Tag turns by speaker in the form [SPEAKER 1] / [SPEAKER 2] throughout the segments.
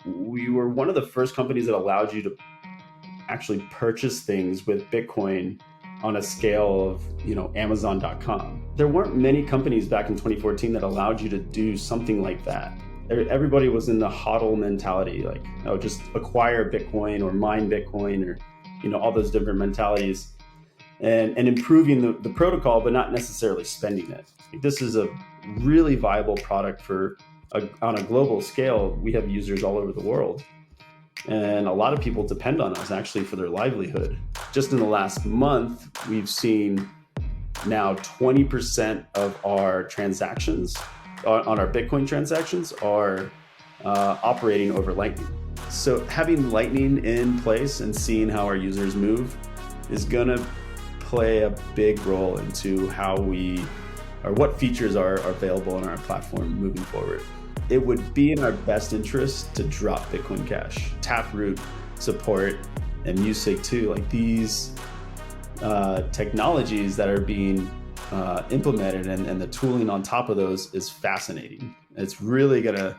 [SPEAKER 1] we were one of the first companies that allowed you to actually purchase things with Bitcoin on a scale of, Amazon.com. There weren't many companies back in 2014 that allowed you to do something like that. Everybody was in the hodl mentality, like, just acquire Bitcoin or mine Bitcoin or, all those different mentalities, and improving the protocol, but not necessarily spending it. This is a really viable product on a global scale. We have users all over the world. And a lot of people depend on us actually for their livelihood. Just in the last month, we've seen now 20% of our transactions on our Bitcoin transactions are operating over Lightning. So having Lightning in place and seeing how our users move is going to play a big role into what features are available on our platform moving forward. It would be in our best interest to drop Bitcoin Cash, Taproot support, and Music too. Like these technologies that are being implemented and the tooling on top of those is fascinating. It's really going to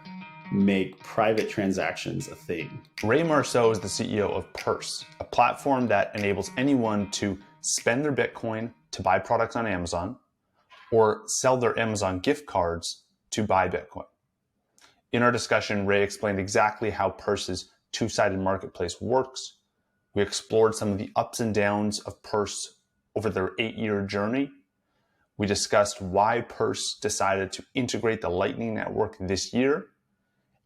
[SPEAKER 1] make private transactions a thing.
[SPEAKER 2] Ray Marceau is the CEO of Purse, a platform that enables anyone to spend their Bitcoin to buy products on Amazon or sell their Amazon gift cards to buy Bitcoin. In our discussion, Ray explained exactly how Purse's two-sided marketplace works. We explored some of the ups and downs of Purse over their 8-year journey. We discussed why Purse decided to integrate the Lightning Network this year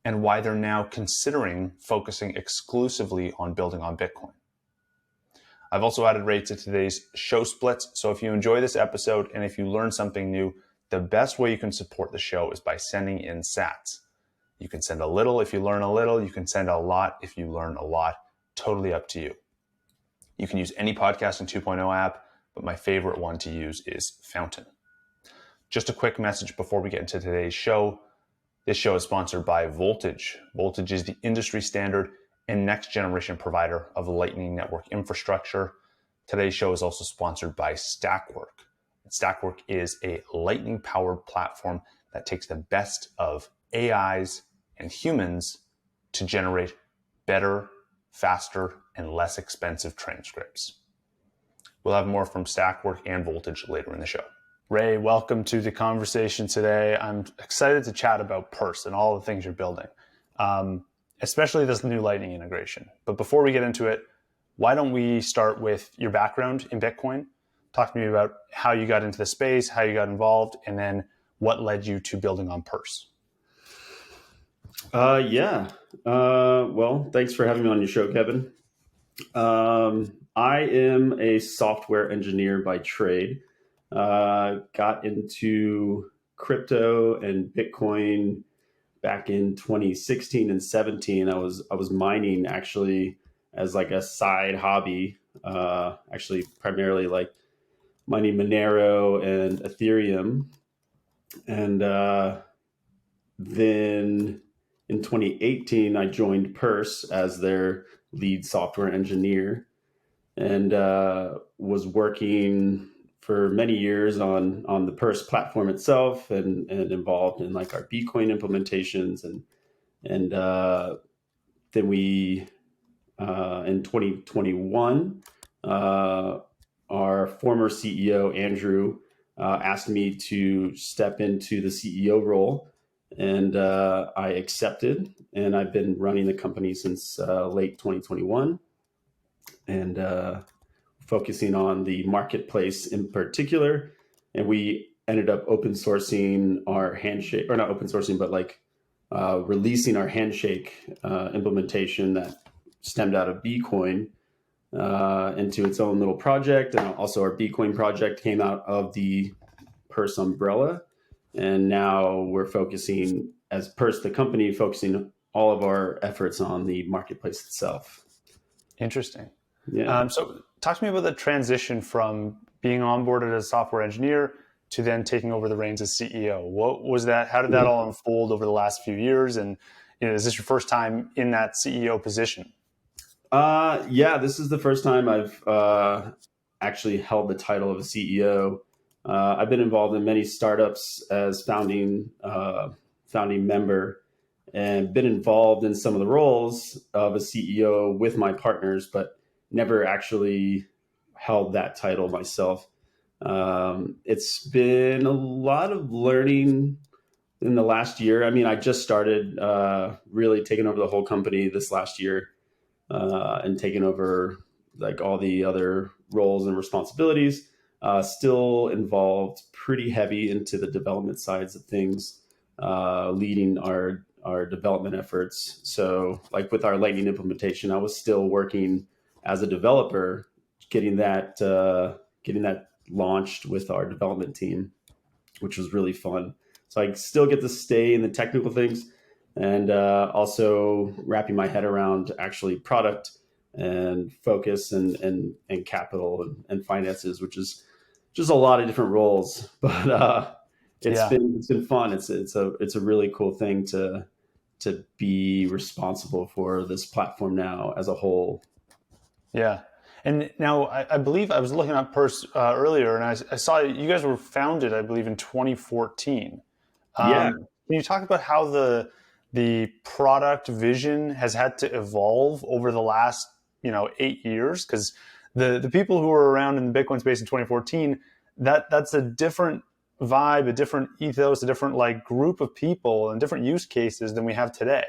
[SPEAKER 2] and why they're now considering focusing exclusively on building on Bitcoin. I've also added Ray to today's show splits, so if you enjoy this episode and if you learn something new, the best way you can support the show is by sending in sats. You can send a little if you learn a little. You can send a lot if you learn a lot. Totally up to you. You can use any Podcasting 2.0 app, but my favorite one to use is Fountain. Just a quick message before we get into today's show. This show is sponsored by Voltage. Voltage is the industry standard and next generation provider of Lightning Network infrastructure. Today's show is also sponsored by Stackwork. Stackwork is a Lightning powered platform that takes the best of AIs and humans to generate better, faster, and less expensive transcripts. We'll have more from Stackwork and Voltage later in the show. Ray, welcome to the conversation today. I'm excited to chat about Purse and all the things you're building, especially this new Lightning integration. But before we get into it, why don't we start with your background in Bitcoin? Talk to me about how you got into the space, how you got involved, and then what led you to building on Purse.
[SPEAKER 1] Well, thanks for having me on your show, Kevin. I am a software engineer by trade. Got into crypto and Bitcoin back in 2016 and 17. I was mining actually as like a side hobby. Actually, primarily like mining Monero and Ethereum, and then in 2018, I joined Purse as their lead software engineer and was working for many years on the Purse platform itself and involved in like our Bitcoin implementations. And then we, in 2021, our former CEO, Andrew, asked me to step into the CEO role. And I accepted, and I've been running the company since late 2021 and focusing on the marketplace in particular. And we ended up open sourcing our Handshake, or not open sourcing, but like releasing our Handshake implementation that stemmed out of Bitcoin into its own little project. And also our Bitcoin project came out of the Purse umbrella. And now we're focusing, as Purse, the company, focusing all of our efforts on the marketplace itself.
[SPEAKER 2] Interesting.
[SPEAKER 1] Yeah.
[SPEAKER 2] So talk to me about the transition from being onboarded as a software engineer to then taking over the reins as CEO. What was that? How did that all unfold over the last few years? And is this your first time in that CEO position?
[SPEAKER 1] Yeah, this is the first time I've actually held the title of a CEO. I've been involved in many startups as founding member, and been involved in some of the roles of a CEO with my partners, but never actually held that title myself. It's been a lot of learning in the last year. I mean, I just started really taking over the whole company this last year, and taking over like all the other roles and responsibilities. Still involved pretty heavy into the development sides of things, leading our development efforts. So, like with our Lightning implementation, I was still working as a developer, getting that launched with our development team, which was really fun. So I still get to stay in the technical things, and also wrapping my head around actually product and focus and capital and finances, which is just a lot of different roles. But
[SPEAKER 2] Yeah.
[SPEAKER 1] it's been fun. It's a really cool thing to be responsible for this platform now as a whole.
[SPEAKER 2] Yeah. And now I believe I was looking up Purse earlier, and I saw you guys were founded, I believe, in 2014.
[SPEAKER 1] Yeah,
[SPEAKER 2] Can you talk about how the product vision has had to evolve over the last 8 years? Because the people who were around in the Bitcoin space in 2014, that's a different vibe, a different ethos, a different like group of people and different use cases than we have today.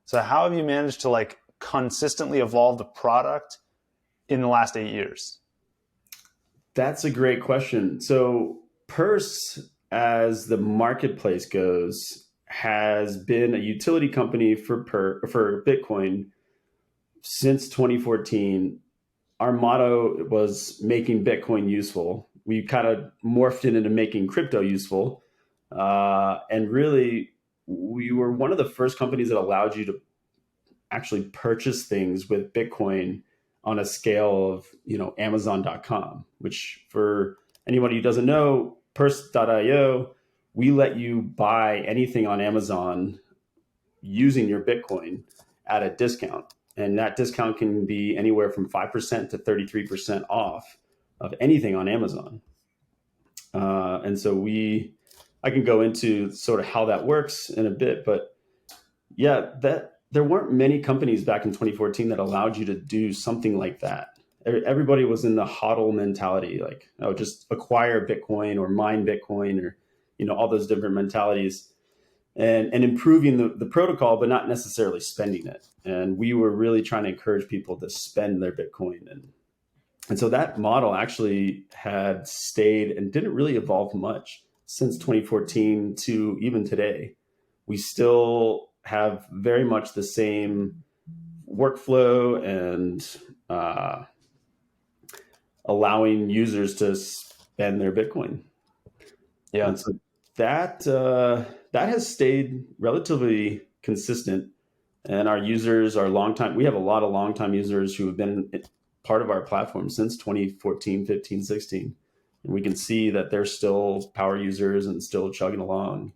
[SPEAKER 2] So how have you managed to like consistently evolve the product in the last 8 years?
[SPEAKER 1] that's a great question. So, Purse, as the marketplace goes, has been a utility company for Bitcoin since 2014. Our motto was making Bitcoin useful. We kind of morphed it into making crypto useful, and really, we were one of the first companies that allowed you to actually purchase things with Bitcoin on a scale of, Amazon.com, which for anybody who doesn't know, Purse.io, we let you buy anything on Amazon using your Bitcoin at a discount. And that discount can be anywhere from 5% to 33% off of anything on Amazon. And so I can go into sort of how that works in a bit, but yeah, that there weren't many companies back in 2014 that allowed you to do something like that. Everybody was in the hodl mentality, like, oh, just acquire Bitcoin or mine Bitcoin, or all those different mentalities, and improving the protocol, but not necessarily spending it. And we were really trying to encourage people to spend their Bitcoin, and so that model actually had stayed and didn't really evolve much since 2014 to even today. We still have very much the same workflow and allowing users to spend their Bitcoin.
[SPEAKER 2] Yeah.
[SPEAKER 1] And so that has stayed relatively consistent. And our users are long time. We have a lot of long time users who have been part of our platform since 2014, 15, 16. And we can see that they're still power users and still chugging along.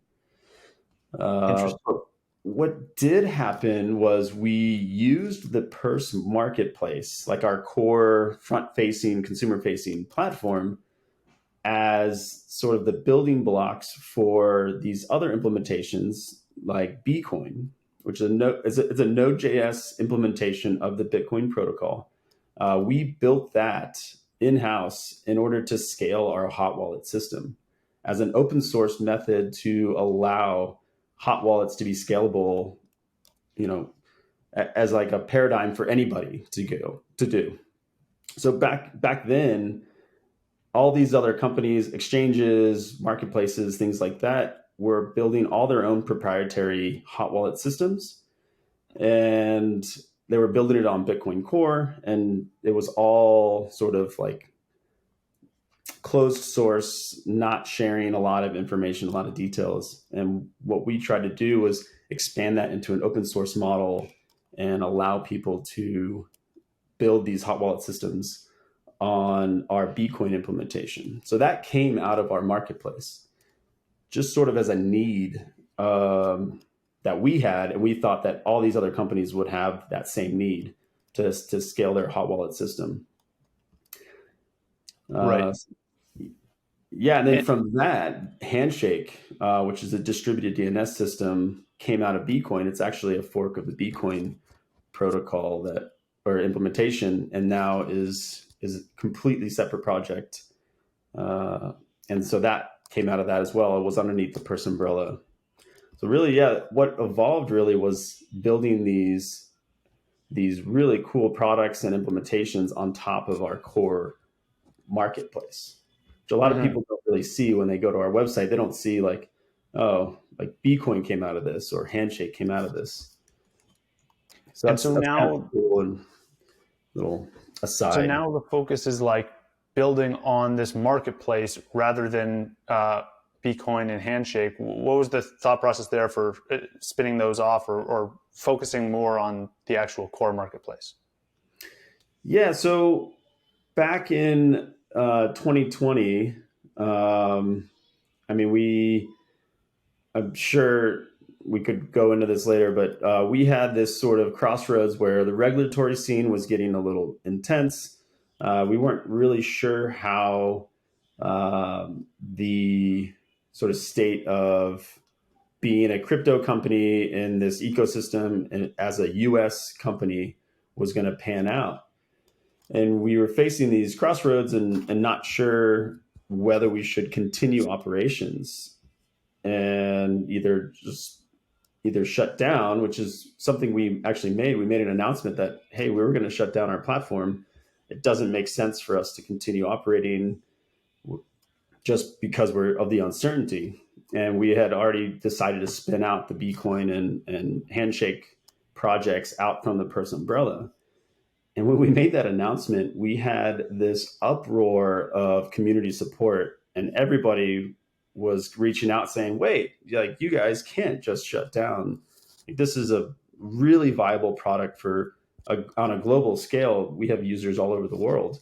[SPEAKER 1] Uh,
[SPEAKER 2] Interesting.
[SPEAKER 1] what did happen was we used the Purse marketplace, like our core front facing, consumer facing platform, as sort of the building blocks for these other implementations like Bcoin, which is it's a Node.js implementation of the Bitcoin protocol. We built that in house in order to scale our hot wallet system as an open source method to allow hot wallets to be scalable, you know, as like a paradigm for anybody to do. So back then, all these other companies, exchanges, marketplaces, things like that, were building all their own proprietary hot wallet systems, and they were building it on Bitcoin Core, and it was all sort of like closed source, not sharing a lot of information, a lot of details. And what we tried to do was expand that into an open source model and allow people to build these hot wallet systems on our Bcoin implementation. So that came out of our marketplace, just sort of as a need that we had, and we thought that all these other companies would have that same need to scale their hot wallet system.
[SPEAKER 2] Right.
[SPEAKER 1] Uh, yeah, and then
[SPEAKER 2] And,
[SPEAKER 1] from that, Handshake, which is a distributed DNS system, came out of Bcoin. It's actually a fork of the Bcoin protocol that or implementation, and now is a completely separate project. And so that came out of that as well. It was underneath the Purse umbrella. So really, yeah, what evolved really was building these really cool products and implementations on top of our core marketplace, which a lot of
[SPEAKER 2] Hmm.
[SPEAKER 1] people don't really see when they go to our website. They don't see like, oh, like Bcoin came out of this or Handshake came out of this. So
[SPEAKER 2] And
[SPEAKER 1] that's
[SPEAKER 2] so
[SPEAKER 1] kind of
[SPEAKER 2] now,
[SPEAKER 1] cool and little
[SPEAKER 2] so
[SPEAKER 1] aside.
[SPEAKER 2] now the focus is like building on this marketplace rather than Bitcoin and Handshake. What was the thought process there for spinning those off, or focusing more on the actual core marketplace?
[SPEAKER 1] Yeah. So back in 2020, I mean, I'm sure we could go into this later, but we had this sort of crossroads where the regulatory scene was getting a little intense. We weren't really sure how the sort of state of being a crypto company in this ecosystem and as a US company was going to pan out. And we were facing these crossroads and not sure whether we should continue operations and either shut down, which is something we actually made. We made an announcement that, hey, we were going to shut down our platform. It doesn't make sense for us to continue operating just because we're of the uncertainty. And we had already decided to spin out the Bitcoin and Handshake projects out from the Purse umbrella. And when we made that announcement, we had this uproar of community support, and everybody was reaching out saying, wait, like you guys can't just shut down. This is a really viable product on a global scale. We have users all over the world.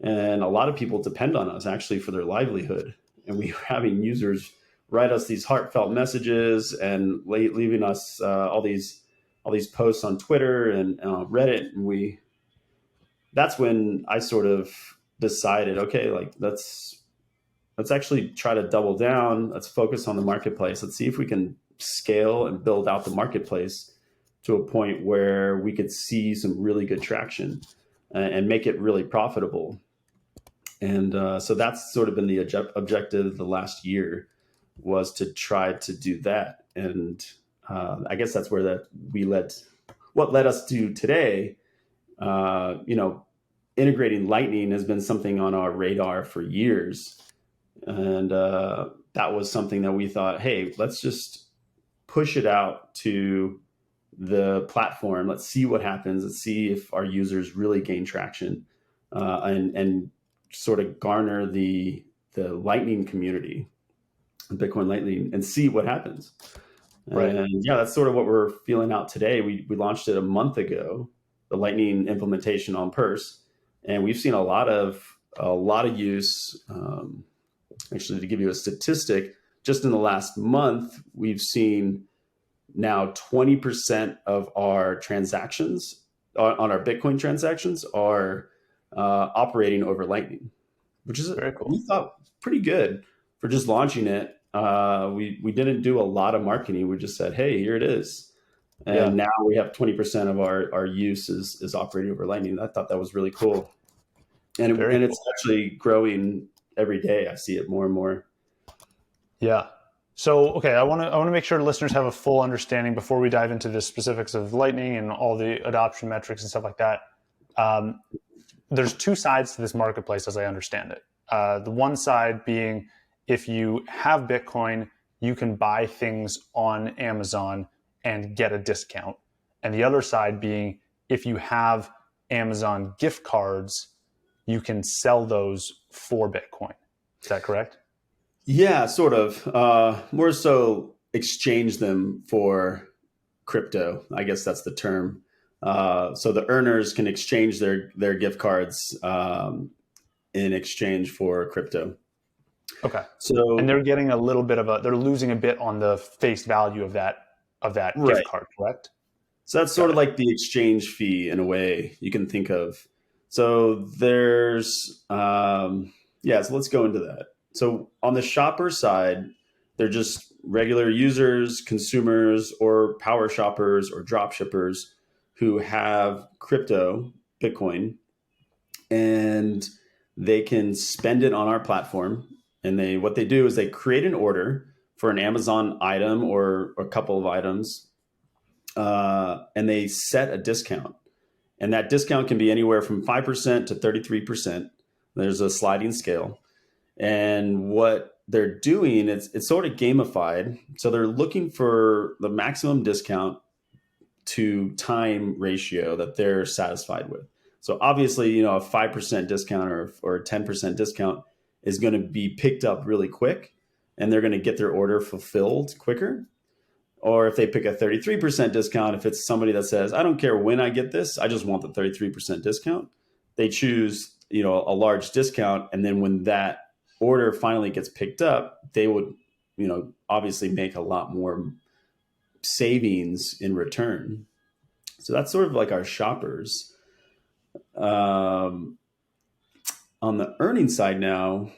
[SPEAKER 1] And a lot of people depend on us actually for their livelihood. And we were having users write us these heartfelt messages and leaving us all these posts on Twitter and Reddit. And that's when I sort of decided, okay, like let's actually try to double down. Let's focus on the marketplace. Let's see if we can scale and build out the marketplace to a point where we could see some really good traction and make it really profitable. And so that's sort of been the objective the last year, was to try to do that. And I guess that's where what led us to today. Integrating Lightning has been something on our radar for years. And that was something that we thought, hey, let's just push it out to the platform. Let's see what happens. Let's see if our users really gain traction, and sort of garner the Lightning community, Bitcoin Lightning, and see what happens.
[SPEAKER 2] Right.
[SPEAKER 1] And yeah, that's sort of what we're feeling out today. We launched it a month ago, the Lightning implementation on Purse, and we've seen a lot of use. Actually, to give you a statistic, just in the last month, we've seen now 20% of our transactions on our Bitcoin transactions are operating over Lightning, which is,
[SPEAKER 2] Very cool.
[SPEAKER 1] we thought, pretty good for just launching it. We didn't do a lot of marketing. We just said, hey, here it is.
[SPEAKER 2] Yeah.
[SPEAKER 1] And now we have 20% of our use is operating over Lightning. I thought that was really cool.
[SPEAKER 2] Very
[SPEAKER 1] And
[SPEAKER 2] cool.
[SPEAKER 1] it's actually growing every day. I see it more and more.
[SPEAKER 2] Yeah. So, okay, I want to make sure listeners have a full understanding before we dive into the specifics of Lightning and all the adoption metrics and stuff like that. There's two sides to this marketplace, as I understand it. The one side being, if you have Bitcoin, you can buy things on Amazon and get a discount. And the other side being, if you have Amazon gift cards, you can sell those for Bitcoin. Is that correct?
[SPEAKER 1] Yeah, sort of. More so exchange them for crypto. I guess that's the term. So the earners can exchange their gift cards in exchange for crypto.
[SPEAKER 2] Okay. And
[SPEAKER 1] So
[SPEAKER 2] they're getting a little bit they're losing a bit on the face value of that gift
[SPEAKER 1] right.
[SPEAKER 2] card, correct?
[SPEAKER 1] So that's sort
[SPEAKER 2] Got
[SPEAKER 1] of
[SPEAKER 2] it.
[SPEAKER 1] like the exchange fee in a way you can think of. So there's yeah. So let's go into that. So on the shopper side, they're just regular users, consumers, or power shoppers or drop shippers who have crypto, Bitcoin, and they can spend it on our platform. And what they do is they create an order for an Amazon item or a couple of items, and they set a discount. And that discount can be anywhere from 5% to 33%. There's a sliding scale. And what they're doing, it's sort of gamified. So they're looking for the maximum discount to time ratio that they're satisfied with. So obviously, a 5% discount or a 10% discount is going to be picked up really quick, and they're going to get their order fulfilled quicker. Or if they pick a 33% discount, if it's somebody that says, I don't care when I get this, I just want the 33% discount, they choose, a large discount. And then when that order finally gets picked up, they would, obviously make a lot more savings in return. So that's sort of like our shoppers. On the earning side now,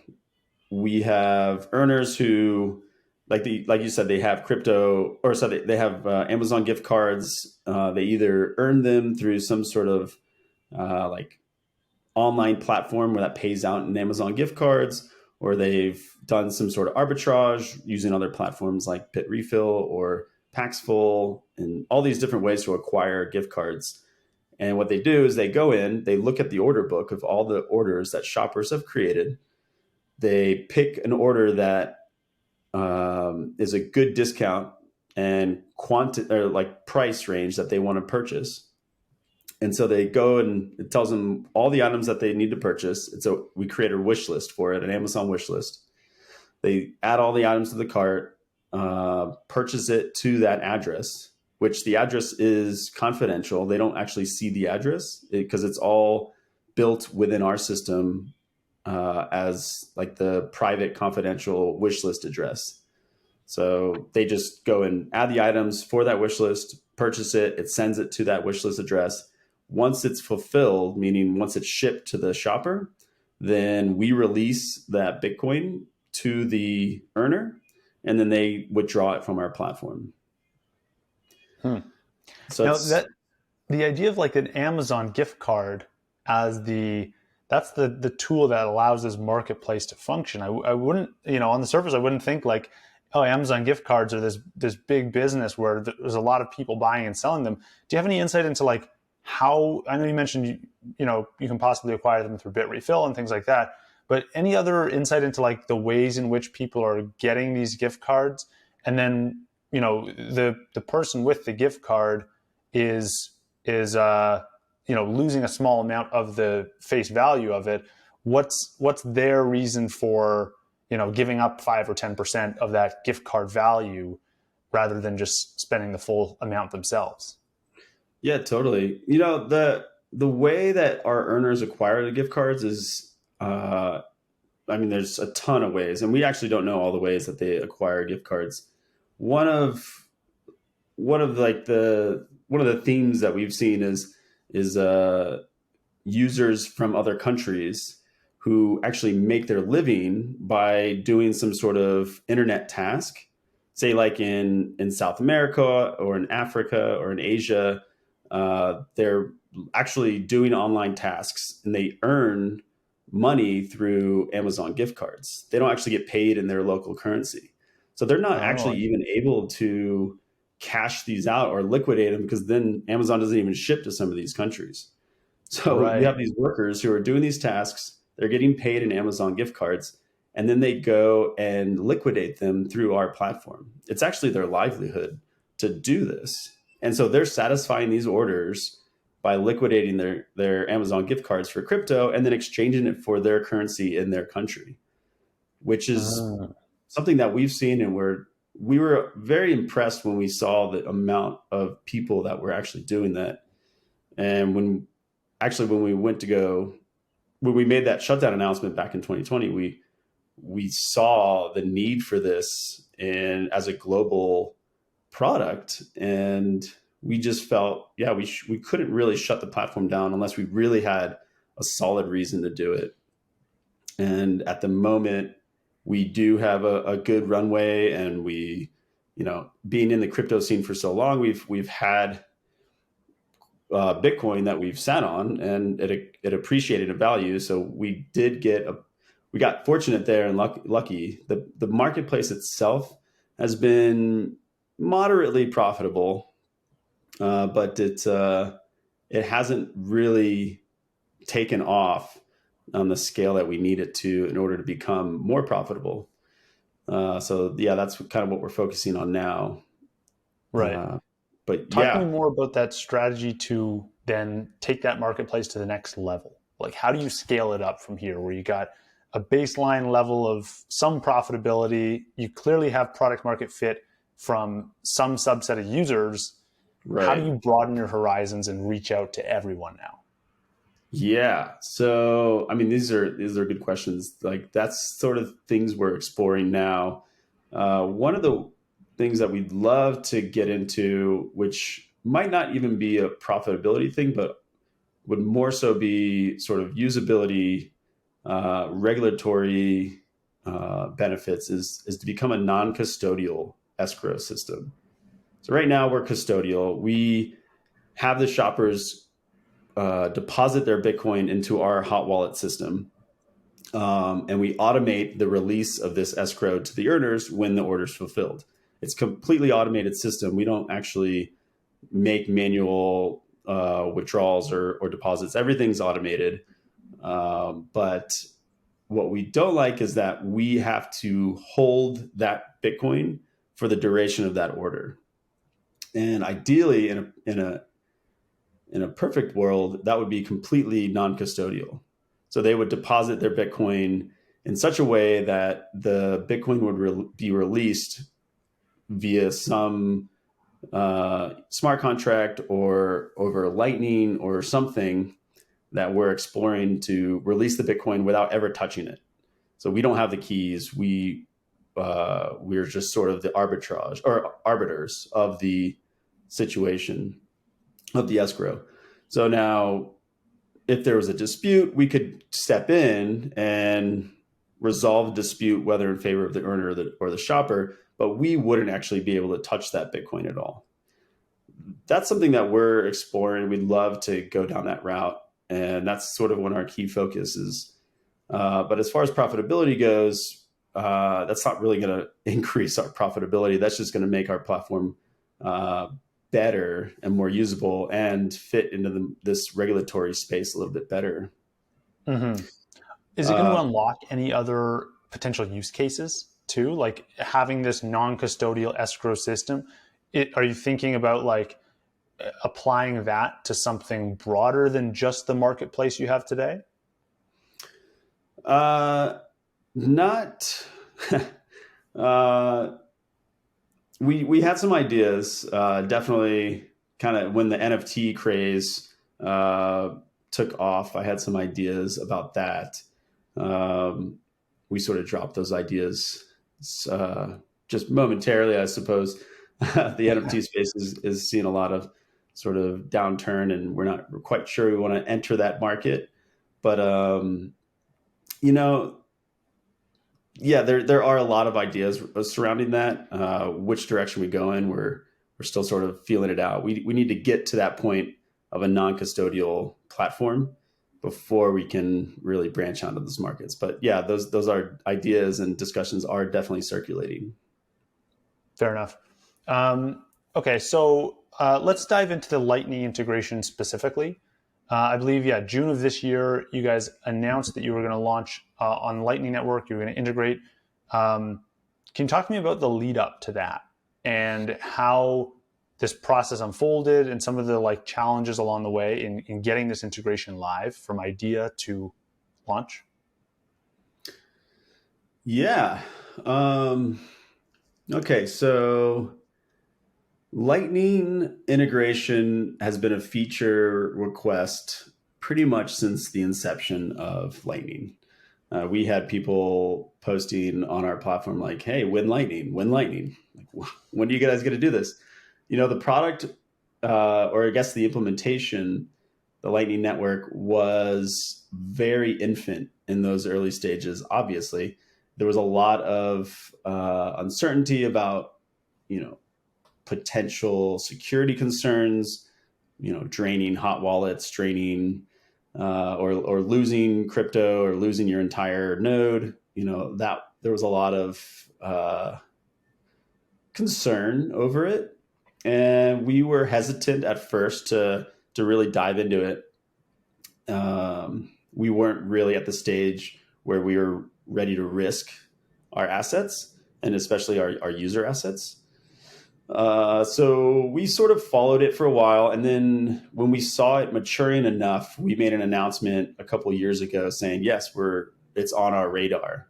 [SPEAKER 1] we have earners who, like you said, they have crypto, or so they have Amazon gift cards. They either earn them through some sort of like online platform where that pays out in Amazon gift cards, or they've done some sort of arbitrage using other platforms like Bitrefill or Paxful, and all these different ways to acquire gift cards. And what they do is they go in, they look at the order book of all the orders that shoppers have created. They pick an order that is a good discount and or like price range that they want to purchase. And so they go and it tells them all the items that they need to purchase. And so we create a wish list for it, an Amazon wish list. They add all the items to the cart, purchase it to that address, which the address is confidential. They don't actually see the address because it's all built within our system as like the private confidential wish list address. So they just go and add the items for that wish list, purchase it, it sends it to that wish list address. Once it's fulfilled, meaning once it's shipped to the shopper, then we release that Bitcoin to the earner, and then they withdraw it from our platform.
[SPEAKER 2] So now the idea of like an Amazon gift card as that's the tool that allows this marketplace to function. I wouldn't, on the surface, I wouldn't think like, oh, Amazon gift cards are this big business where there's a lot of people buying and selling them. Do you have any insight into like how, I know you mentioned, you can possibly acquire them through Bitrefill and things like that, but any other insight into like the ways in which people are getting these gift cards? And then, the person with the gift card is losing a small amount of the face value of it. What's their reason for, giving up 5 or 10% of that gift card value rather than just spending the full amount themselves?
[SPEAKER 1] Yeah, totally. The way that our earners acquire the gift cards is, there's a ton of ways, and we actually don't know all the ways that they acquire gift cards. One of the themes that we've seen is users from other countries who actually make their living by doing some sort of internet task, say like in South America or in Africa or in Asia. They're actually doing online tasks and they earn money through Amazon gift cards. They don't actually get paid in their local currency. So they're not actually even able to cash these out or liquidate them, because then Amazon doesn't even ship to some of these countries. So you have these workers who are doing these tasks, they're getting paid in Amazon gift cards, and then they go and liquidate them through our platform. It's actually their livelihood to do this. And so they're satisfying these orders by liquidating their Amazon gift cards for crypto and then exchanging it for their currency in their country, which is something that we've seen, and we were very impressed when we saw the amount of people that were actually doing that. And when we made that shutdown announcement back in 2020, we saw the need for this as a global product, and we just felt, we couldn't really shut the platform down unless we really had a solid reason to do it. And at the moment, we do have a good runway, and we being in the crypto scene for so long, we've had Bitcoin that we've sat on, and it appreciated in value. So we got fortunate there and lucky. The marketplace itself has been moderately profitable, but it hasn't really taken off on the scale that we need it to in order to become more profitable. So yeah, that's kind of what we're focusing on now.
[SPEAKER 2] Right.
[SPEAKER 1] Uh, but
[SPEAKER 2] Talk to me
[SPEAKER 1] yeah,
[SPEAKER 2] more about that strategy to then take that marketplace to the next level. Like, how do you scale it up from here where you got a baseline level of some profitability? You clearly have product market fit from some subset of users. How do
[SPEAKER 1] right.
[SPEAKER 2] you broaden your horizons and reach out to everyone now?
[SPEAKER 1] Yeah. So, I mean, these are good questions. Like that's sort of things we're exploring now. One of the things that we'd love to get into, which might not even be a profitability thing, but would more so be sort of usability, regulatory benefits, is to become a non-custodial escrow system. So right now we're custodial. We have the shoppers deposit their Bitcoin into our hot wallet system. And we automate the release of this escrow to the earners when the order is fulfilled. It's a completely automated system. We don't actually make manual withdrawals or deposits. Everything's automated. But what we don't like is that we have to hold that Bitcoin for the duration of that order. And ideally, in a perfect world, that would be completely non-custodial. So they would deposit their Bitcoin in such a way that the Bitcoin would be released via some smart contract or over Lightning or something that we're exploring to release the Bitcoin without ever touching it. So we don't have the keys. We're just sort of the arbitrage or arbiters of the situation of the escrow. So now, if there was a dispute, we could step in and resolve the dispute, whether in favor of the earner or the shopper, but we wouldn't actually be able to touch that Bitcoin at all. That's something that we're exploring. We'd love to go down that route. And that's sort of one of our key focus is. But as far as profitability goes, that's not really going to increase our profitability. That's just going to make our platform better and more usable and fit into this regulatory space a little bit better.
[SPEAKER 2] Mm-hmm. Is it going to unlock any other potential use cases too? Like having this non-custodial escrow system, are you thinking about like applying that to something broader than just the marketplace you have today?
[SPEAKER 1] Not. uh, we had some ideas. Definitely, kind of when the NFT craze took off, I had some ideas about that. Um, we sort of dropped those ideas just momentarily, I suppose. The NFT space is seeing a lot of sort of downturn, and we're not quite sure we want to enter that market. But you know, yeah, there are a lot of ideas surrounding that. Which direction we go in, we're still sort of feeling it out. We need to get to that point of a non-custodial platform before we can really branch onto those markets. But yeah, those are ideas and discussions are definitely circulating.
[SPEAKER 2] Fair enough. Okay, so let's dive into the Lightning integration specifically. I believe, yeah, June of this year, you guys announced that you were going to launch on Lightning Network. You were going to integrate. Can you talk to me about the lead up to that and how this process unfolded and some of the like challenges along the way in getting this integration live from idea to launch?
[SPEAKER 1] Yeah. Okay. So Lightning integration has been a feature request pretty much since the inception of Lightning. We had people posting on our platform like, "Hey, win Lightning, win Lightning! Like, when are you guys going to do this?" The product, or I guess the implementation, the Lightning Network was very infant in those early stages. Obviously, there was a lot of uncertainty about you know, potential security concerns, draining hot wallets, draining or losing crypto or losing your entire node. That there was a lot of concern over it, and we were hesitant at first to really dive into it. We weren't really at the stage where we were ready to risk our assets, and especially our user assets. So we sort of followed it for a while, and then when we saw it maturing enough, we made an announcement a couple of years ago saying, "Yes, it's on our radar."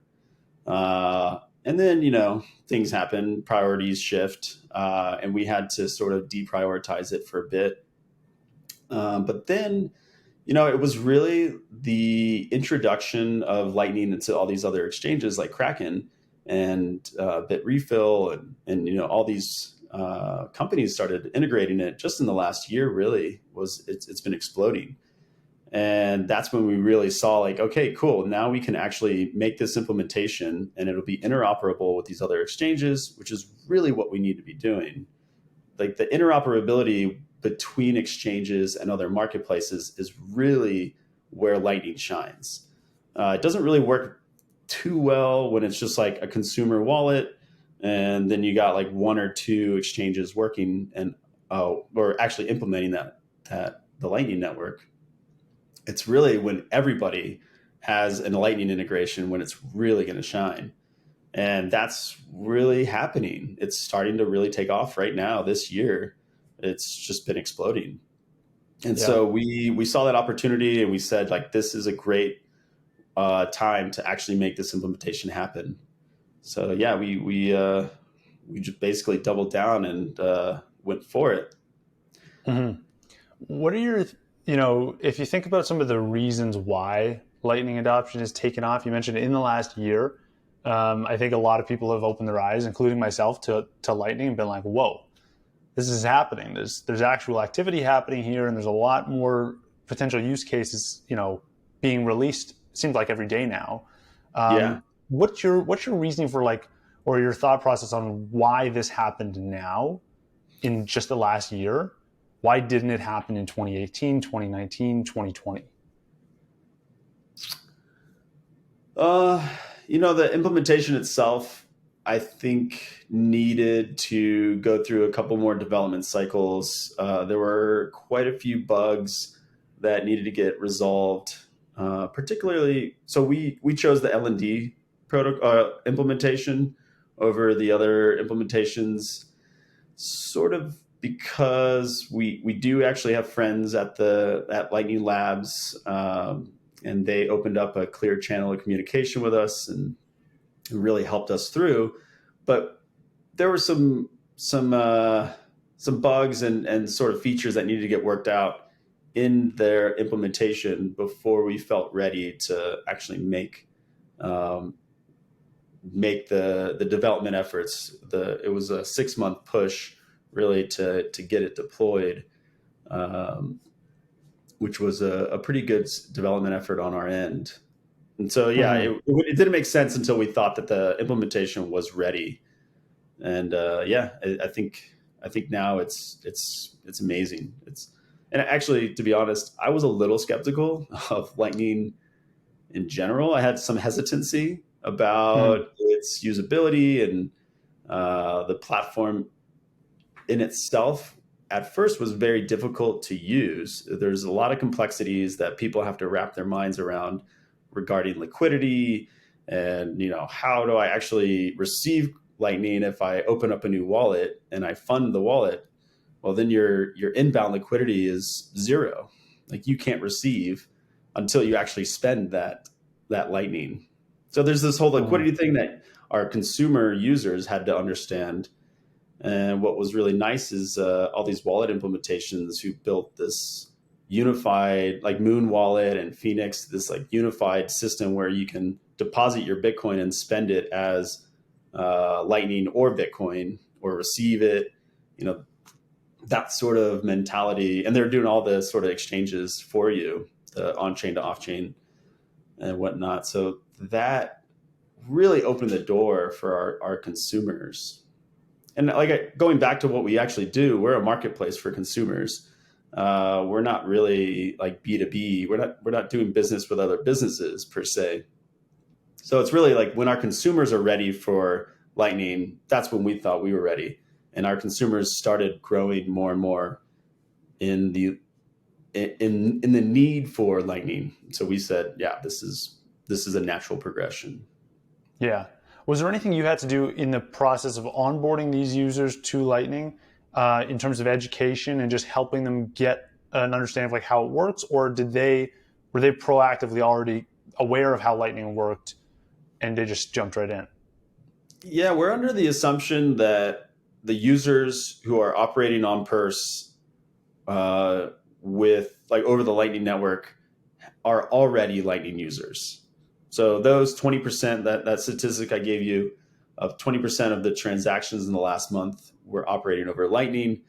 [SPEAKER 1] And then things happen, priorities shift, and we had to sort of deprioritize it for a bit. But then it was really the introduction of Lightning into all these other exchanges like Kraken and Bitrefill and all these companies started integrating it just in the last year. Really, it's been exploding, and that's when we really saw like, okay, cool. Now we can actually make this implementation, and it'll be interoperable with these other exchanges, which is really what we need to be doing. Like the interoperability between exchanges and other marketplaces is really where Lightning shines. It doesn't really work too well when it's just like a consumer wallet, and then you got like one or two exchanges working and or actually implementing that the Lightning network. It's really when everybody has a Lightning integration when it's really going to shine. And that's really happening. It's starting to really take off right now this year. It's just been exploding. And
[SPEAKER 2] Yeah.
[SPEAKER 1] so we saw that opportunity and we said like, this is a great time to actually make this implementation happen. So yeah, we just basically doubled down and went for it.
[SPEAKER 2] Mm-hmm. What are your, if you think about some of the reasons why Lightning adoption has taken off, you mentioned in the last year, I think a lot of people have opened their eyes, including myself, to Lightning and been like, whoa, this is happening. There's actual activity happening here, and there's a lot more potential use cases, being released. Seems like every day now.
[SPEAKER 1] Yeah.
[SPEAKER 2] What's your reasoning for or your thought process on why this happened now in just the last year? Why didn't it happen in 2018, 2019, 2020?
[SPEAKER 1] The implementation itself, I think, needed to go through a couple more development cycles. There were quite a few bugs that needed to get resolved. Particularly, so we chose the LND implementation over the other implementations, sort of because we do actually have friends at Lightning Labs, and they opened up a clear channel of communication with us and really helped us through. But there were some bugs and sort of features that needed to get worked out in their implementation before we felt ready to actually make the development efforts. It was a 6-month push really to get it deployed, which was a pretty good development effort on our end. And so, yeah,
[SPEAKER 2] Mm-hmm.
[SPEAKER 1] it didn't make sense until we thought that the implementation was ready. And I think now it's amazing. And actually, to be honest, I was a little skeptical of Lightning in general. I had some hesitancy
[SPEAKER 2] Mm-hmm.
[SPEAKER 1] about its usability and the platform in itself. At first, was very difficult to use. There's a lot of complexities that people have to wrap their minds around regarding liquidity and how do I actually receive Lightning if I open up a new wallet and I fund the wallet. Well, then your inbound liquidity is zero. Like you can't receive until you actually spend that Lightning. So there's this whole
[SPEAKER 2] Mm-hmm.
[SPEAKER 1] liquidity thing that our consumer users had to understand. And what was really nice is all these wallet implementations who built this unified, like Moon Wallet and Phoenix, this like unified system where you can deposit your Bitcoin and spend it as Lightning or Bitcoin or receive it. That sort of mentality, and they're doing all the sort of exchanges for you, the on-chain to off-chain and whatnot. So that really opened the door for our consumers. And like going back to what we actually do, we're a marketplace for consumers. We're not really like B2B. We're not doing business with other businesses per se. So it's really like when our consumers are ready for Lightning, that's when we thought we were ready. And our consumers started growing more and more in the need for Lightning. So we said, yeah, this is a natural progression.
[SPEAKER 2] Yeah. Was there anything you had to do in the process of onboarding these users to Lightning in terms of education and just helping them get an understanding of like how it works, or were they proactively already aware of how Lightning worked and they just jumped right in?
[SPEAKER 1] Yeah, we're under the assumption that the users who are operating on Purse uh, with like over the Lightning Network are already Lightning users. So those 20%, that statistic I gave you of 20% of the transactions in the last month were operating over Lightning.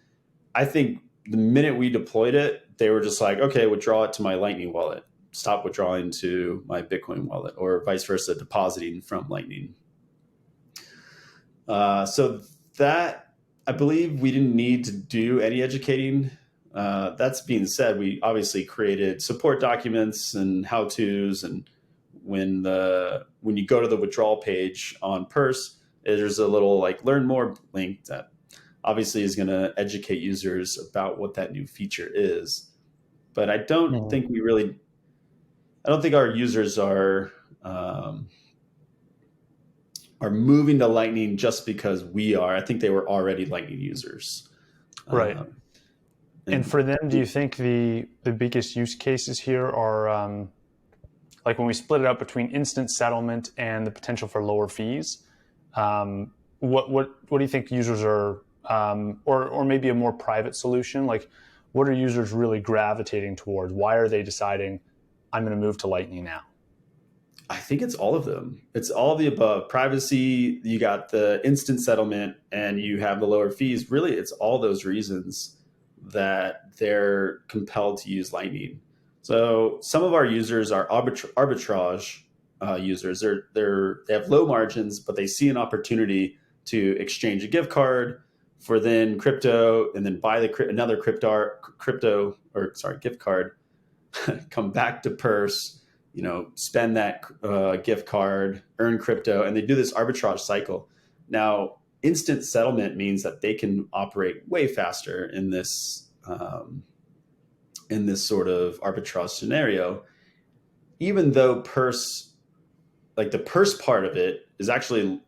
[SPEAKER 1] I think the minute we deployed it, they were just like, okay, withdraw it to my Lightning wallet. Stop withdrawing to my Bitcoin wallet, or vice versa, depositing from Lightning. So that, I believe we didn't need to do any educating. That's being said, we obviously created support documents and how tos, and when you go to the withdrawal page on Purse, there's a little like learn more link that obviously is going to educate users about what that new feature is. But
[SPEAKER 2] Mhm.
[SPEAKER 1] I don't think our users are moving to Lightning just because we are. I think they were already Lightning users.
[SPEAKER 2] Right.
[SPEAKER 1] Um,
[SPEAKER 2] And
[SPEAKER 1] and
[SPEAKER 2] for them, do you think the biggest use cases here are like when we split it up between instant settlement and the potential for lower fees? What do you think users are, or maybe a more private solution? Like, what are users really gravitating towards? Why are they deciding I'm going to move to Lightning now?
[SPEAKER 1] I think it's all of them. It's all of the above. Privacy, you got the instant settlement, and you have the lower fees. Really, it's all those reasons that they're compelled to use Lightning. So some of our users are arbitrage users. They have low margins, but they see an opportunity to exchange a gift card for then crypto, and then buy another crypto, or sorry, gift card, come back to Purse, spend that gift card, earn crypto, and they do this arbitrage cycle. Now, instant settlement means that they can operate way faster in this sort of arbitrage scenario, even though Purse, like the Purse part of it, is actually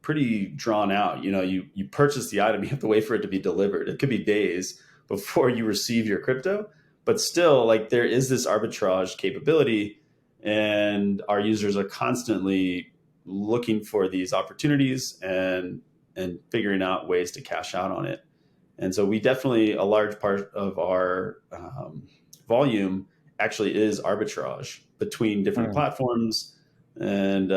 [SPEAKER 1] pretty drawn out. You purchase the item, you have to wait for it to be delivered. It could be days before you receive your crypto, but still, like there is this arbitrage capability, and our users are constantly looking for these opportunities and figuring out ways to cash out on it. And so we definitely, a large part of our volume actually is arbitrage between different
[SPEAKER 2] Mm.
[SPEAKER 1] platforms, and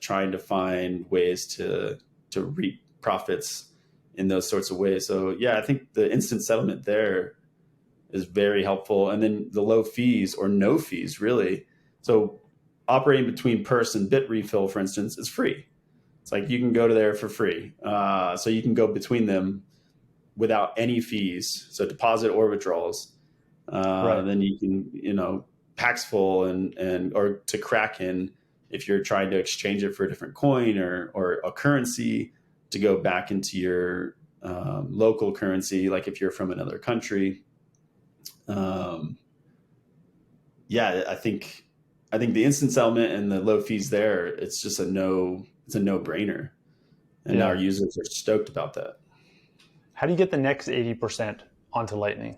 [SPEAKER 1] trying to find ways to reap profits in those sorts of ways. So yeah, I think the instant settlement there is very helpful, and then the low fees or no fees really. So operating between Purse and Bitrefill, for instance, is free. It's like you can go to there for free, so you can go between them without any fees. So deposit or withdrawals.
[SPEAKER 2] Right.
[SPEAKER 1] Then you can, Paxful and or to Kraken, if you're trying to exchange it for a different coin or a currency to go back into your local currency, like if you're from another country. Um, yeah, I think the instant settlement and the low fees there, it's a no brainer, and our
[SPEAKER 2] Yeah.
[SPEAKER 1] users are stoked about that.
[SPEAKER 2] How do you get the next 80% onto Lightning?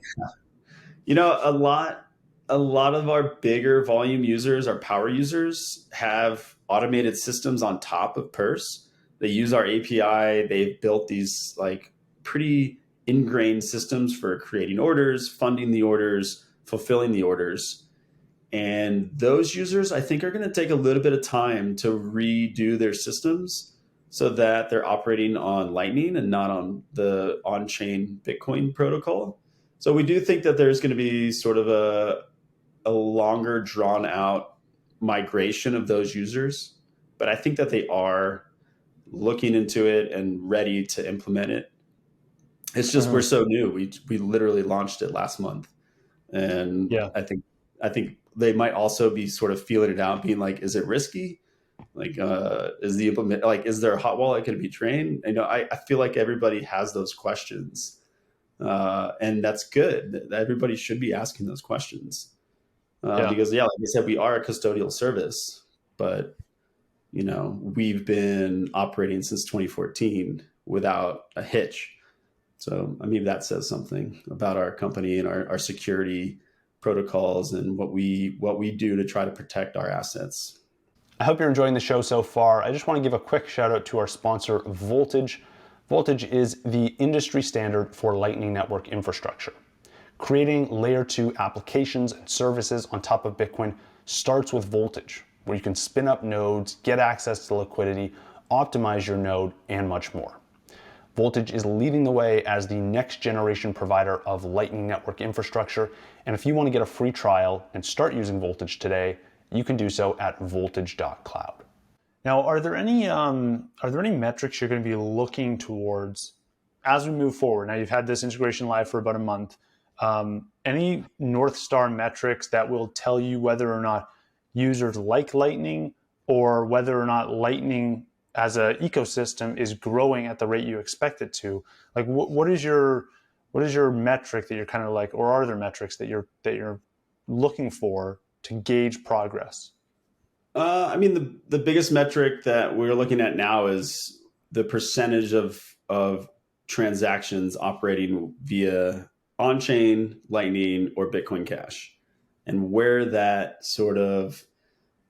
[SPEAKER 1] You know, a lot of our bigger volume users, our power users, have automated systems on top of Purse. They use our API. They've built these like pretty ingrained systems for creating orders, funding the orders, fulfilling the orders. And those users, I think, are going to take a little bit of time to redo their systems so that they're operating on Lightning and not on the on chain Bitcoin protocol. So we do think that there's going to be sort of a longer, drawn out migration of those users. But I think that they are looking into it and ready to implement it. It's just we're so new. We literally launched it last month, and
[SPEAKER 2] Yeah.
[SPEAKER 1] I think they might also be sort of feeling it out, being like, is it risky? Like, is the implement like, is there a hot wallet going to be drained? I feel like everybody has those questions, and that's good. Everybody should be asking those questions,
[SPEAKER 2] Yeah.
[SPEAKER 1] because, yeah, like I said, we are a custodial service, but we've been operating since 2014 without a hitch. So, I mean, that says something about our company and our security protocols and what we do to try to protect our assets.
[SPEAKER 2] I hope you're enjoying the show so far. I just want to give a quick shout out to our sponsor, Voltage. Voltage is the industry standard for Lightning Network infrastructure. Creating layer 2 applications and services on top of Bitcoin starts with Voltage, where you can spin up nodes, get access to liquidity, optimize your node, and much more. Voltage is leading the way as the next generation provider of Lightning Network infrastructure. And if you want to get a free trial and start using Voltage today, you can do so at voltage.cloud. Now, are there any metrics you're going to be looking towards as we move forward? Now, you've had this integration live for about a month. Any North Star metrics that will tell you whether or not users like Lightning, or whether or not Lightning as an ecosystem is growing at the rate you expect it to? Like, what is your metric that you're kind of like, or are there metrics that you're looking for to gauge progress?
[SPEAKER 1] I mean, the biggest metric that we're looking at now is the percentage of transactions operating via on-chain, Lightning, or Bitcoin Cash, and where that sort of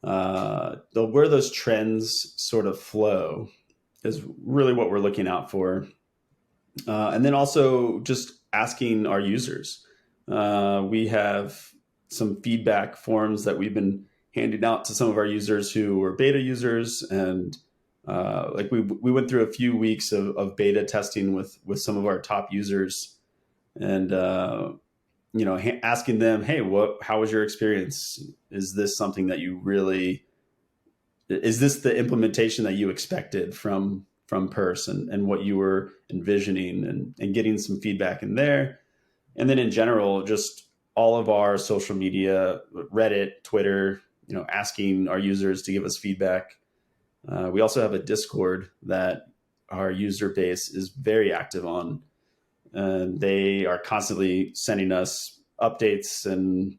[SPEAKER 1] where those trends sort of flow is really what we're looking out for. And then also just asking our users. We have some feedback forms that we've been handing out to some of our users who were beta users, and like we went through a few weeks of beta testing with some of our top users, and asking them, hey, how was your experience? Is this something that you really, is this the implementation that you expected from Purse, and what you were envisioning, and getting some feedback in there. And then in general, just all of our social media, Reddit, Twitter, asking our users to give us feedback. We also have a Discord that our user base is very active on, and they are constantly sending us updates and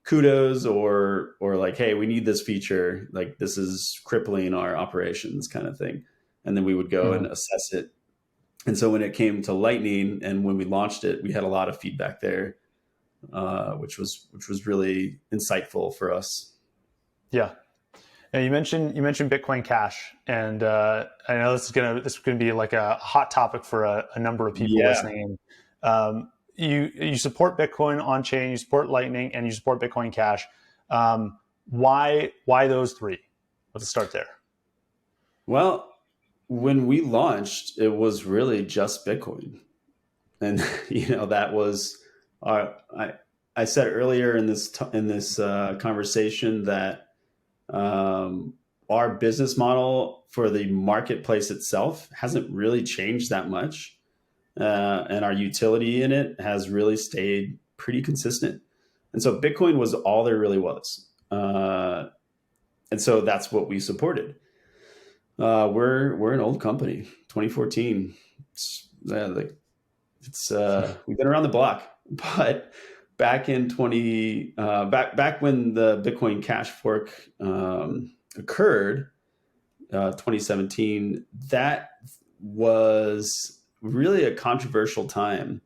[SPEAKER 1] kudos, or like, hey, we need this feature, like this is crippling our operations, kind of thing. And then we would go and assess it. And so when it came to Lightning and when we launched it, we had a lot of feedback there, which was really insightful for us.
[SPEAKER 2] Yeah. Now you mentioned Bitcoin Cash, and I know this is gonna be like a hot topic for a number of people listening. You support Bitcoin on chain, you support Lightning, and you support Bitcoin Cash. Why those three? Let's start there.
[SPEAKER 1] Well, when we launched, it was really just Bitcoin, and that was our. I said earlier in this conversation that our business model for the marketplace itself hasn't really changed that much, and our utility in it has really stayed pretty consistent. And so Bitcoin was all there really was, and so that's what we supported. We're an old company, 2014. We've been around the block, but back in back when the Bitcoin Cash fork occurred, 2017, that was really a controversial time.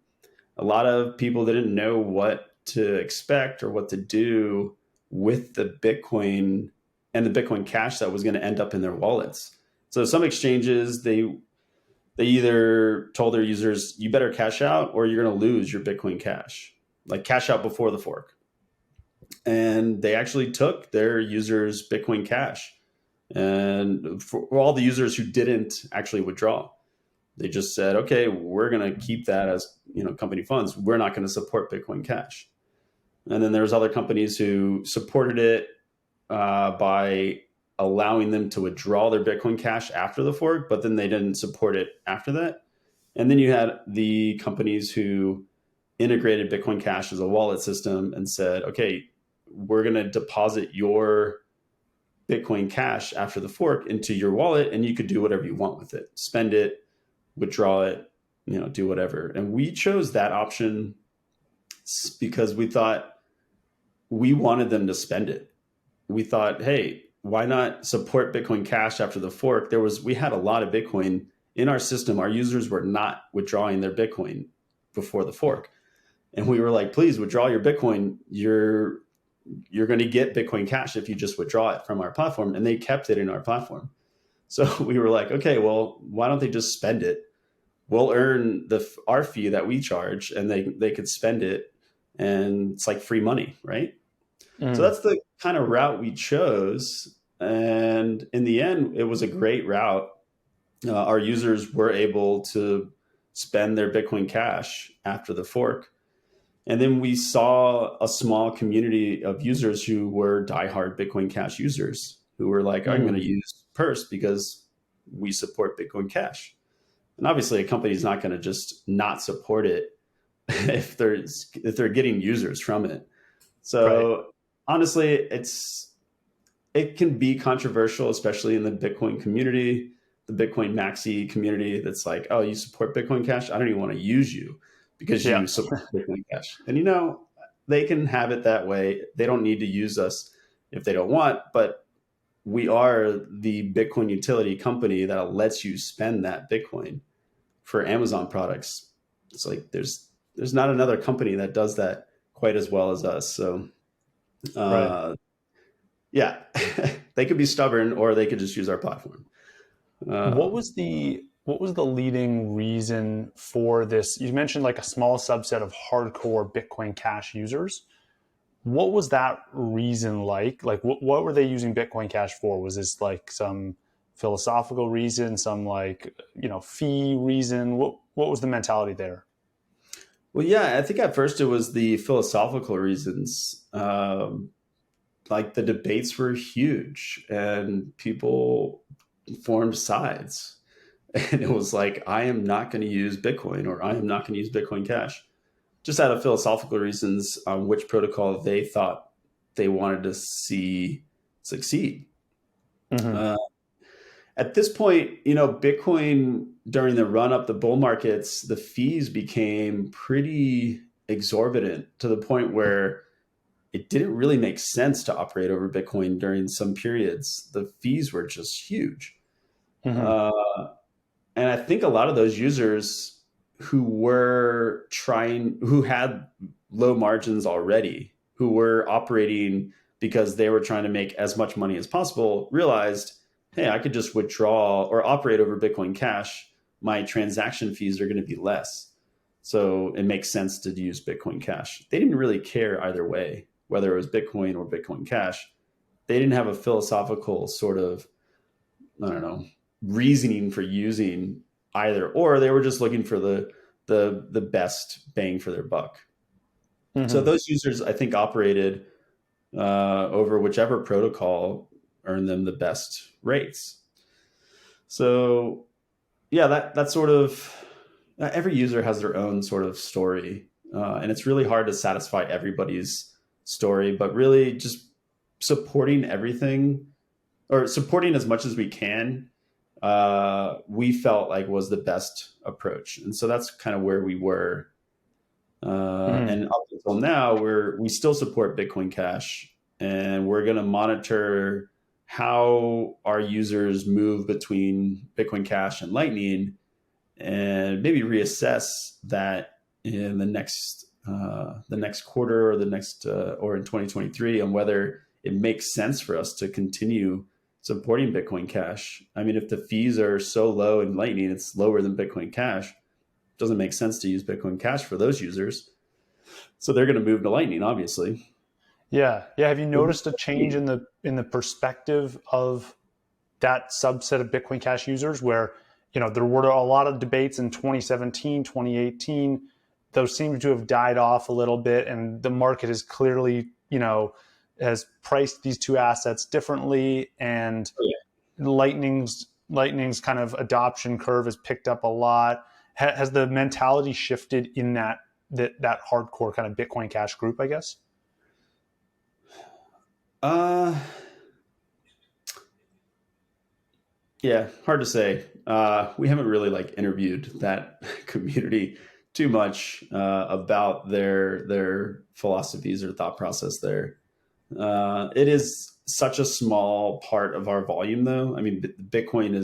[SPEAKER 1] A lot of people didn't know what to expect or what to do with the Bitcoin and the Bitcoin Cash that was going to end up in their wallets. So some exchanges, they either told their users, you better cash out or you're going to lose your Bitcoin Cash, like cash out before the fork. And they actually took their users' Bitcoin Cash. And for all the users who didn't actually withdraw, they just said, okay, we're going to keep that as company funds. We're not going to support Bitcoin Cash. And then there's other companies who supported it by allowing them to withdraw their Bitcoin Cash after the fork, but then they didn't support it after that. And then you had the companies who integrated Bitcoin Cash as a wallet system and said, okay, we're going to deposit your Bitcoin Cash after the fork into your wallet, and you could do whatever you want with it, spend it, withdraw it, do whatever. And we chose that option because we thought we wanted them to spend it. We thought, hey, why not support Bitcoin Cash after the fork? We had a lot of Bitcoin in our system. Our users were not withdrawing their Bitcoin before the fork. And we were like, please withdraw your Bitcoin. You're going to get Bitcoin Cash if you just withdraw it from our platform. And they kept it in our platform. So we were like, okay, well, why don't they just spend it? We'll earn our fee that we charge, and they could spend it, and it's like free money, right? So that's the kind of route we chose. And in the end, it was a great route. Our users were able to spend their Bitcoin Cash after the fork. And then we saw a small community of users who were diehard Bitcoin Cash users who were like, I'm going to use Purse because we support Bitcoin Cash. And obviously, a company is not going to just not support it if they're getting users from it. So honestly, it can be controversial, especially in the Bitcoin community, the Bitcoin maxi community. That's like, oh, you support Bitcoin Cash? I don't even want to use you because you support Bitcoin Cash. And they can have it that way. They don't need to use us if they don't want, but we are the Bitcoin utility company that lets you spend that Bitcoin for Amazon products. It's like there's not another company that does that quite as well as us. So yeah, they could be stubborn, or they could just use our platform.
[SPEAKER 2] What was the leading reason for this? You mentioned like a small subset of hardcore Bitcoin Cash users. What was that reason like? Like, what were they using Bitcoin Cash for? Was this like some philosophical reason, some like, fee reason? What was the mentality there?
[SPEAKER 1] Well, yeah, I think at first it was the philosophical reasons. Like the debates were huge, and people formed sides. And it was like, I am not going to use Bitcoin, or I am not going to use Bitcoin Cash, just out of philosophical reasons on which protocol they thought they wanted to see succeed. At this point, Bitcoin, during the run up the bull markets, the fees became pretty exorbitant to the point where it didn't really make sense to operate over Bitcoin during some periods. The fees were just huge. And I think a lot of those users who had low margins already, who were operating because they were trying to make as much money as possible, realized, hey, I could just withdraw or operate over Bitcoin Cash. My transaction fees are going to be less. So it makes sense to use Bitcoin Cash. They didn't really care either way, whether it was Bitcoin or Bitcoin Cash. They didn't have a philosophical sort of, I don't know, reasoning for using either, or they were just looking for the best bang for their buck. So those users, I think, operated over whichever protocol earned them the best rates. So yeah, that sort of, every user has their own sort of story, and it's really hard to satisfy everybody's story, but really just supporting everything, or supporting as much as we can, we felt like was the best approach. And so that's kind of where we were. And up until now, we still support Bitcoin Cash, and we're going to monitor how our users move between Bitcoin Cash and Lightning, and maybe reassess that in the next quarter, or or in 2023, on whether it makes sense for us to continue supporting Bitcoin Cash. I mean, if the fees are so low in Lightning, it's lower than Bitcoin Cash, it doesn't make sense to use Bitcoin Cash for those users. So they're going to move to Lightning, obviously.
[SPEAKER 2] Yeah. Have you noticed a change in the perspective of that subset of Bitcoin Cash users where, there were a lot of debates in 2017, 2018. Those seem to have died off a little bit, and the market is clearly, has priced these two assets differently, and
[SPEAKER 1] Oh, yeah.
[SPEAKER 2] Lightning's kind of adoption curve has picked up a lot. Has the mentality shifted in that hardcore kind of Bitcoin Cash group, I guess?
[SPEAKER 1] Uh, yeah, hard to say. We haven't really like interviewed that community too much about their philosophies or thought process there. It is such a small part of our volume, though. I mean, Bitcoin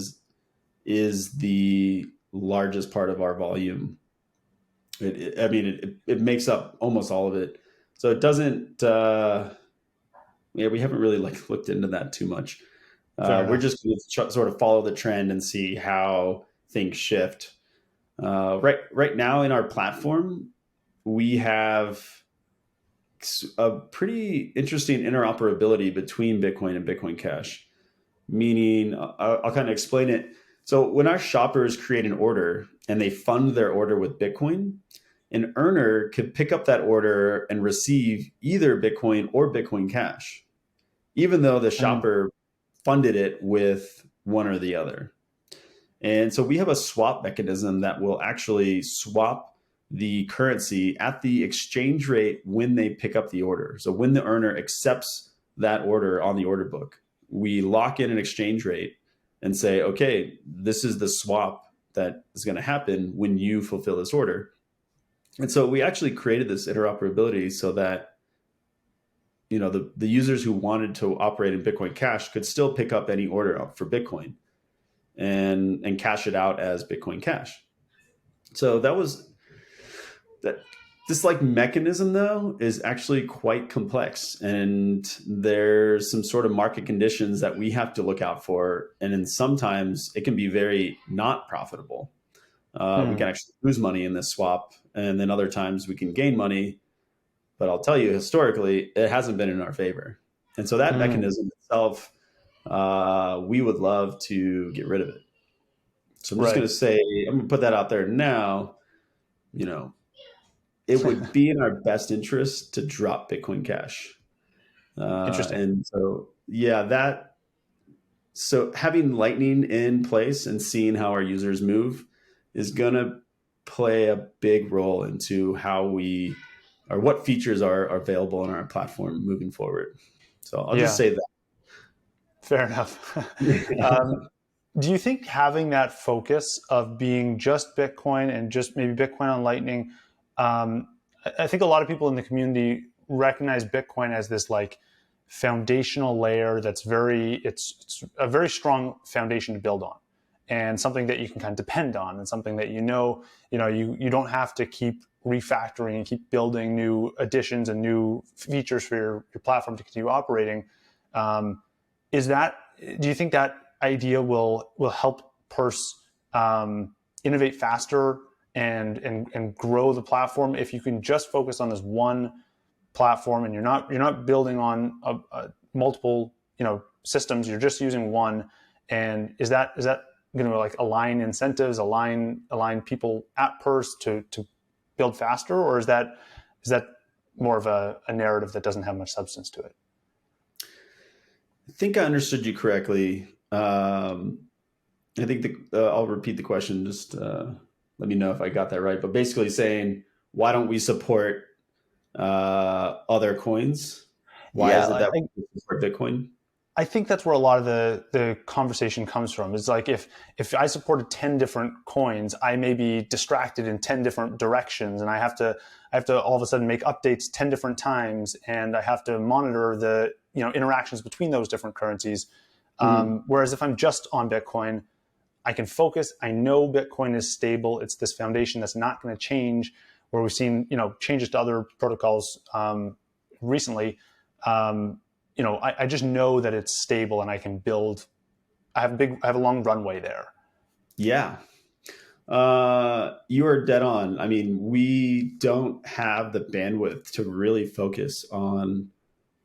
[SPEAKER 1] is the largest part of our volume. I mean, it makes up almost all of it. So it doesn't. Yeah, we haven't really like looked into that too much.
[SPEAKER 2] Fair
[SPEAKER 1] We're
[SPEAKER 2] enough.
[SPEAKER 1] just going to sort of follow the trend and see how things shift. Right now in our platform, we have a pretty interesting interoperability between Bitcoin and Bitcoin Cash. Meaning, I'll kind of explain it. So when our shoppers create an order and they fund their order with Bitcoin, an earner could pick up that order and receive either Bitcoin or Bitcoin Cash, even though the
[SPEAKER 2] Mm,
[SPEAKER 1] shopper funded it with one or the other. And so we have a swap mechanism that will actually swap the currency at the exchange rate when they pick up the order. So when the earner accepts that order on the order book, we lock in an exchange rate and say, okay, this is the swap that is going to happen when you fulfill this order. And so we actually created this interoperability so that the users who wanted to operate in Bitcoin Cash could still pick up any order for Bitcoin and cash it out as Bitcoin Cash. So that this like mechanism though is actually quite complex, and there's some sort of market conditions that we have to look out for, and then sometimes it can be very not profitable. We
[SPEAKER 2] mm,
[SPEAKER 1] can actually lose money in this swap, and then other times we can gain money. But I'll tell you, historically, it hasn't been in our favor, and so that
[SPEAKER 2] mm.
[SPEAKER 1] mechanism itself, we would love to get rid of it. So I'm just going
[SPEAKER 2] Right.
[SPEAKER 1] to say, I'm going to put that out there now. You know, it would be in our best interest to drop Bitcoin Cash.
[SPEAKER 2] Interesting.
[SPEAKER 1] And so, yeah, so having Lightning in place and seeing how our users move is going to play a big role into how we or what features are available on our platform moving forward. So I'll just
[SPEAKER 2] Yeah.
[SPEAKER 1] say
[SPEAKER 2] Fair enough.
[SPEAKER 1] that.
[SPEAKER 2] um, do you think having that focus of being just Bitcoin and just maybe Bitcoin on Lightning, I think a lot of people in the community recognize Bitcoin as this like foundational layer that's it's a very strong foundation to build on, and something that you can kind of depend on, and something that you don't have to keep refactoring and keep building new additions and new features for your platform to continue operating. Um, is that Do you think that idea will help Purse innovate faster and grow the platform if you can just focus on this one platform, and you're not building on multiple systems, you're just using one? And is that going to like align incentives, align people at Purse to build faster, or is that more of a narrative that doesn't have much substance to it?
[SPEAKER 1] I think I understood you correctly. I think I'll repeat the question. Just let me know if I got that right. But basically saying, why don't we support other coins? Why
[SPEAKER 2] Yeah,
[SPEAKER 1] is it that we support Bitcoin?
[SPEAKER 2] I think that's where a lot of the conversation comes from. It's like if I supported 10 different coins, I may be distracted in 10 different directions, and I have to all of a sudden make updates 10 different times, and I have to monitor the interactions between those different currencies.
[SPEAKER 1] Mhm.
[SPEAKER 2] Whereas if I'm just on Bitcoin, I can focus. I know Bitcoin is stable. It's this foundation that's not going to change. Where we've seen changes to other protocols recently. I just know that it's stable and I can build. I have a long runway there.
[SPEAKER 1] Yeah. You are dead on. I mean, we don't have the bandwidth to really focus on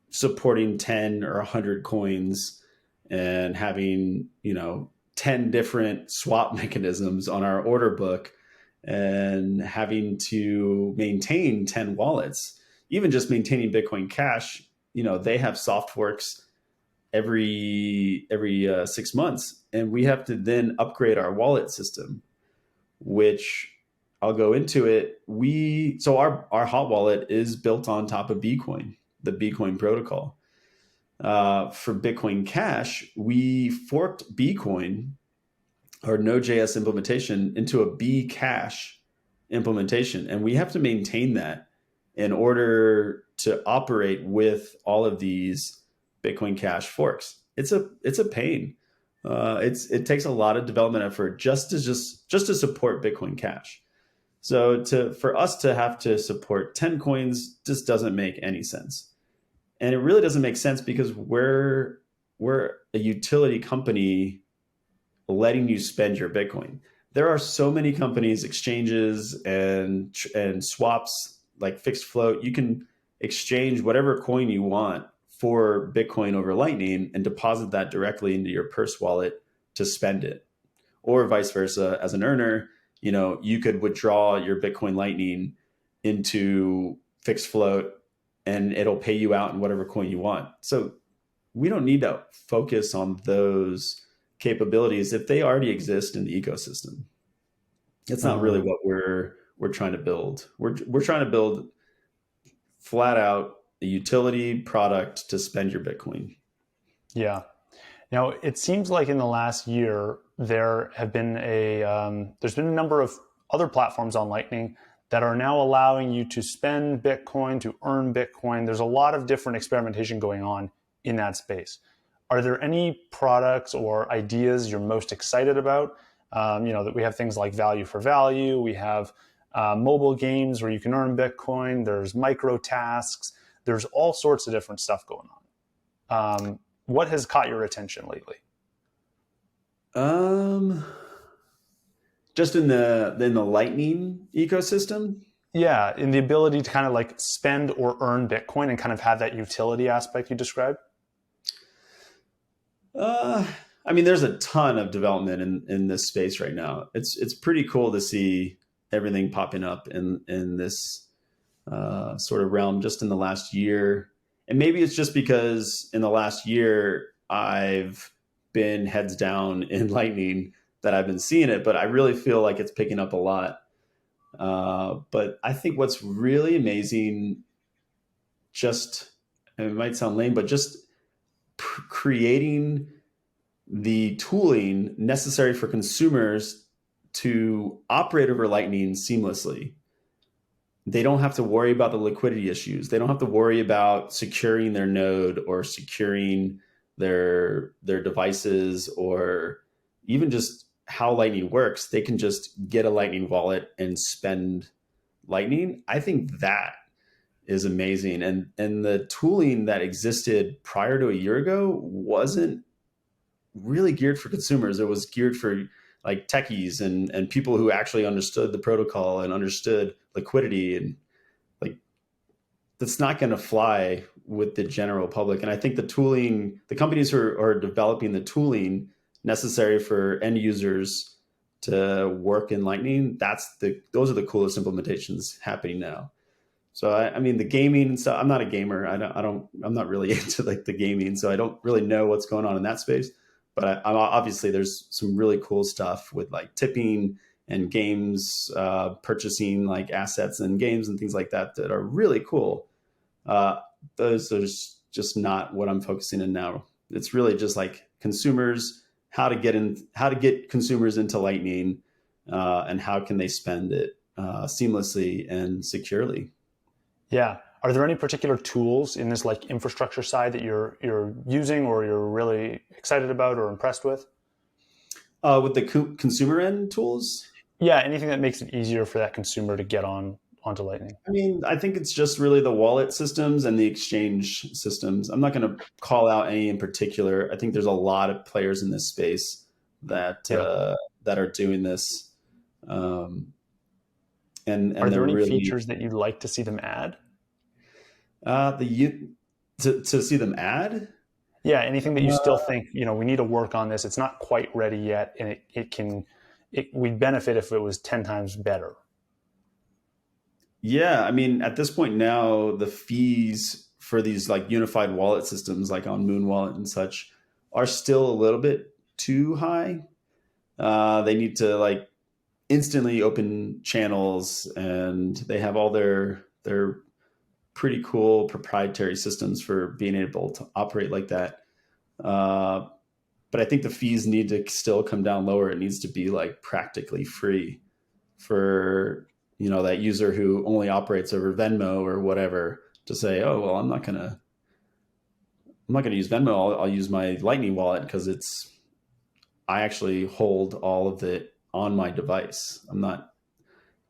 [SPEAKER 1] supporting 10 or 100 coins and having 10 different swap mechanisms on our order book and having to maintain 10 wallets. Even just maintaining Bitcoin Cash, they have soft forks every 6 months, and we have to then upgrade our wallet system, which I'll go into it. Our hot wallet is built on top of Bcoin, the Bcoin protocol. For Bitcoin Cash, we forked Bcoin, our Node.js implementation, into a Bcash implementation, and we have to maintain that in order to operate with all of these Bitcoin Cash forks. It's a pain. It takes a lot of development effort just to support Bitcoin Cash. So for us to have to support 10 coins just doesn't make any sense. And it really doesn't make sense because we're a utility company letting you spend your Bitcoin. There are so many companies, exchanges, and swaps like fixed float. You can exchange whatever coin you want for Bitcoin over Lightning and deposit that directly into your Purse wallet to spend it, or vice versa. As an earner, you could withdraw your Bitcoin Lightning into fixed float, and it'll pay you out in whatever coin you want. So we don't need to focus on those capabilities if they already exist in the ecosystem. It's not really what we're trying to build. We're trying to build flat out a utility product to spend your Bitcoin.
[SPEAKER 2] Yeah. Now, it seems like in the last year, there's been a number of other platforms on Lightning that are now allowing you to spend Bitcoin, to earn Bitcoin. There's a lot of different experimentation going on in that space. Are there any products or ideas you're most excited about? That we have things like value for value. We have mobile games where you can earn Bitcoin. There's micro tasks. There's all sorts of different stuff going on. What has caught your attention lately?
[SPEAKER 1] Just in the Lightning ecosystem.
[SPEAKER 2] Yeah, in the ability to kind of like spend or earn Bitcoin and kind of have that utility aspect you described.
[SPEAKER 1] There's a ton of development in this space right now. It's pretty cool to see everything popping up in this sort of realm just in the last year. And maybe it's just because in the last year I've been heads down in Lightning that I've been seeing it, but I really feel like it's picking up a lot. But I think what's really amazing, it might sound lame, but just creating the tooling necessary for consumers to operate over Lightning seamlessly. They don't have to worry about the liquidity issues. They don't have to worry about securing their node or securing their devices, or even just how Lightning works. They can just get a Lightning wallet and spend Lightning. I think that is amazing. And the tooling that existed prior to a year ago wasn't really geared for consumers. It was geared for like techies and people who actually understood the protocol and understood liquidity, and like that's not going to fly with the general public. And I think the companies who are developing the tooling necessary for end users to work in Lightning, those are the coolest implementations happening now. So the gaming stuff, I'm not a gamer. I'm not really into like the gaming, so I don't really know what's going on in that space. But I'm obviously there's some really cool stuff with like tipping and games, purchasing like assets and games and things like that are really cool. Those are just not what I'm focusing in now. It's really just like consumers, how to get consumers into Lightning, and how can they spend it seamlessly and securely.
[SPEAKER 2] Yeah. Are there any particular tools in this like infrastructure side that you're using or you're really excited about or impressed with?
[SPEAKER 1] With the consumer end tools?
[SPEAKER 2] Yeah, anything that makes it easier for that consumer to get onto Lightning.
[SPEAKER 1] I think it's just really the wallet systems and the exchange systems. I'm not going to call out any in particular. I think there's a lot of players in this space that are doing this. And
[SPEAKER 2] are there any features that you'd like to see them add?
[SPEAKER 1] To see them add?
[SPEAKER 2] Yeah, anything that you still think, we need to work on this. It's not quite ready yet, and we'd benefit if it was 10 times better.
[SPEAKER 1] Yeah, at this point now, the fees for these like unified wallet systems, like on Moon Wallet and such, are still a little bit too high. They need to like instantly open channels, and they have all their pretty cool proprietary systems for being able to operate like that. But I think the fees need to still come down lower. It needs to be like practically free for, that user who only operates over Venmo or whatever to say, oh, well, I'm not going to use Venmo. I'll use my Lightning wallet because I actually hold all of it on my device. I'm not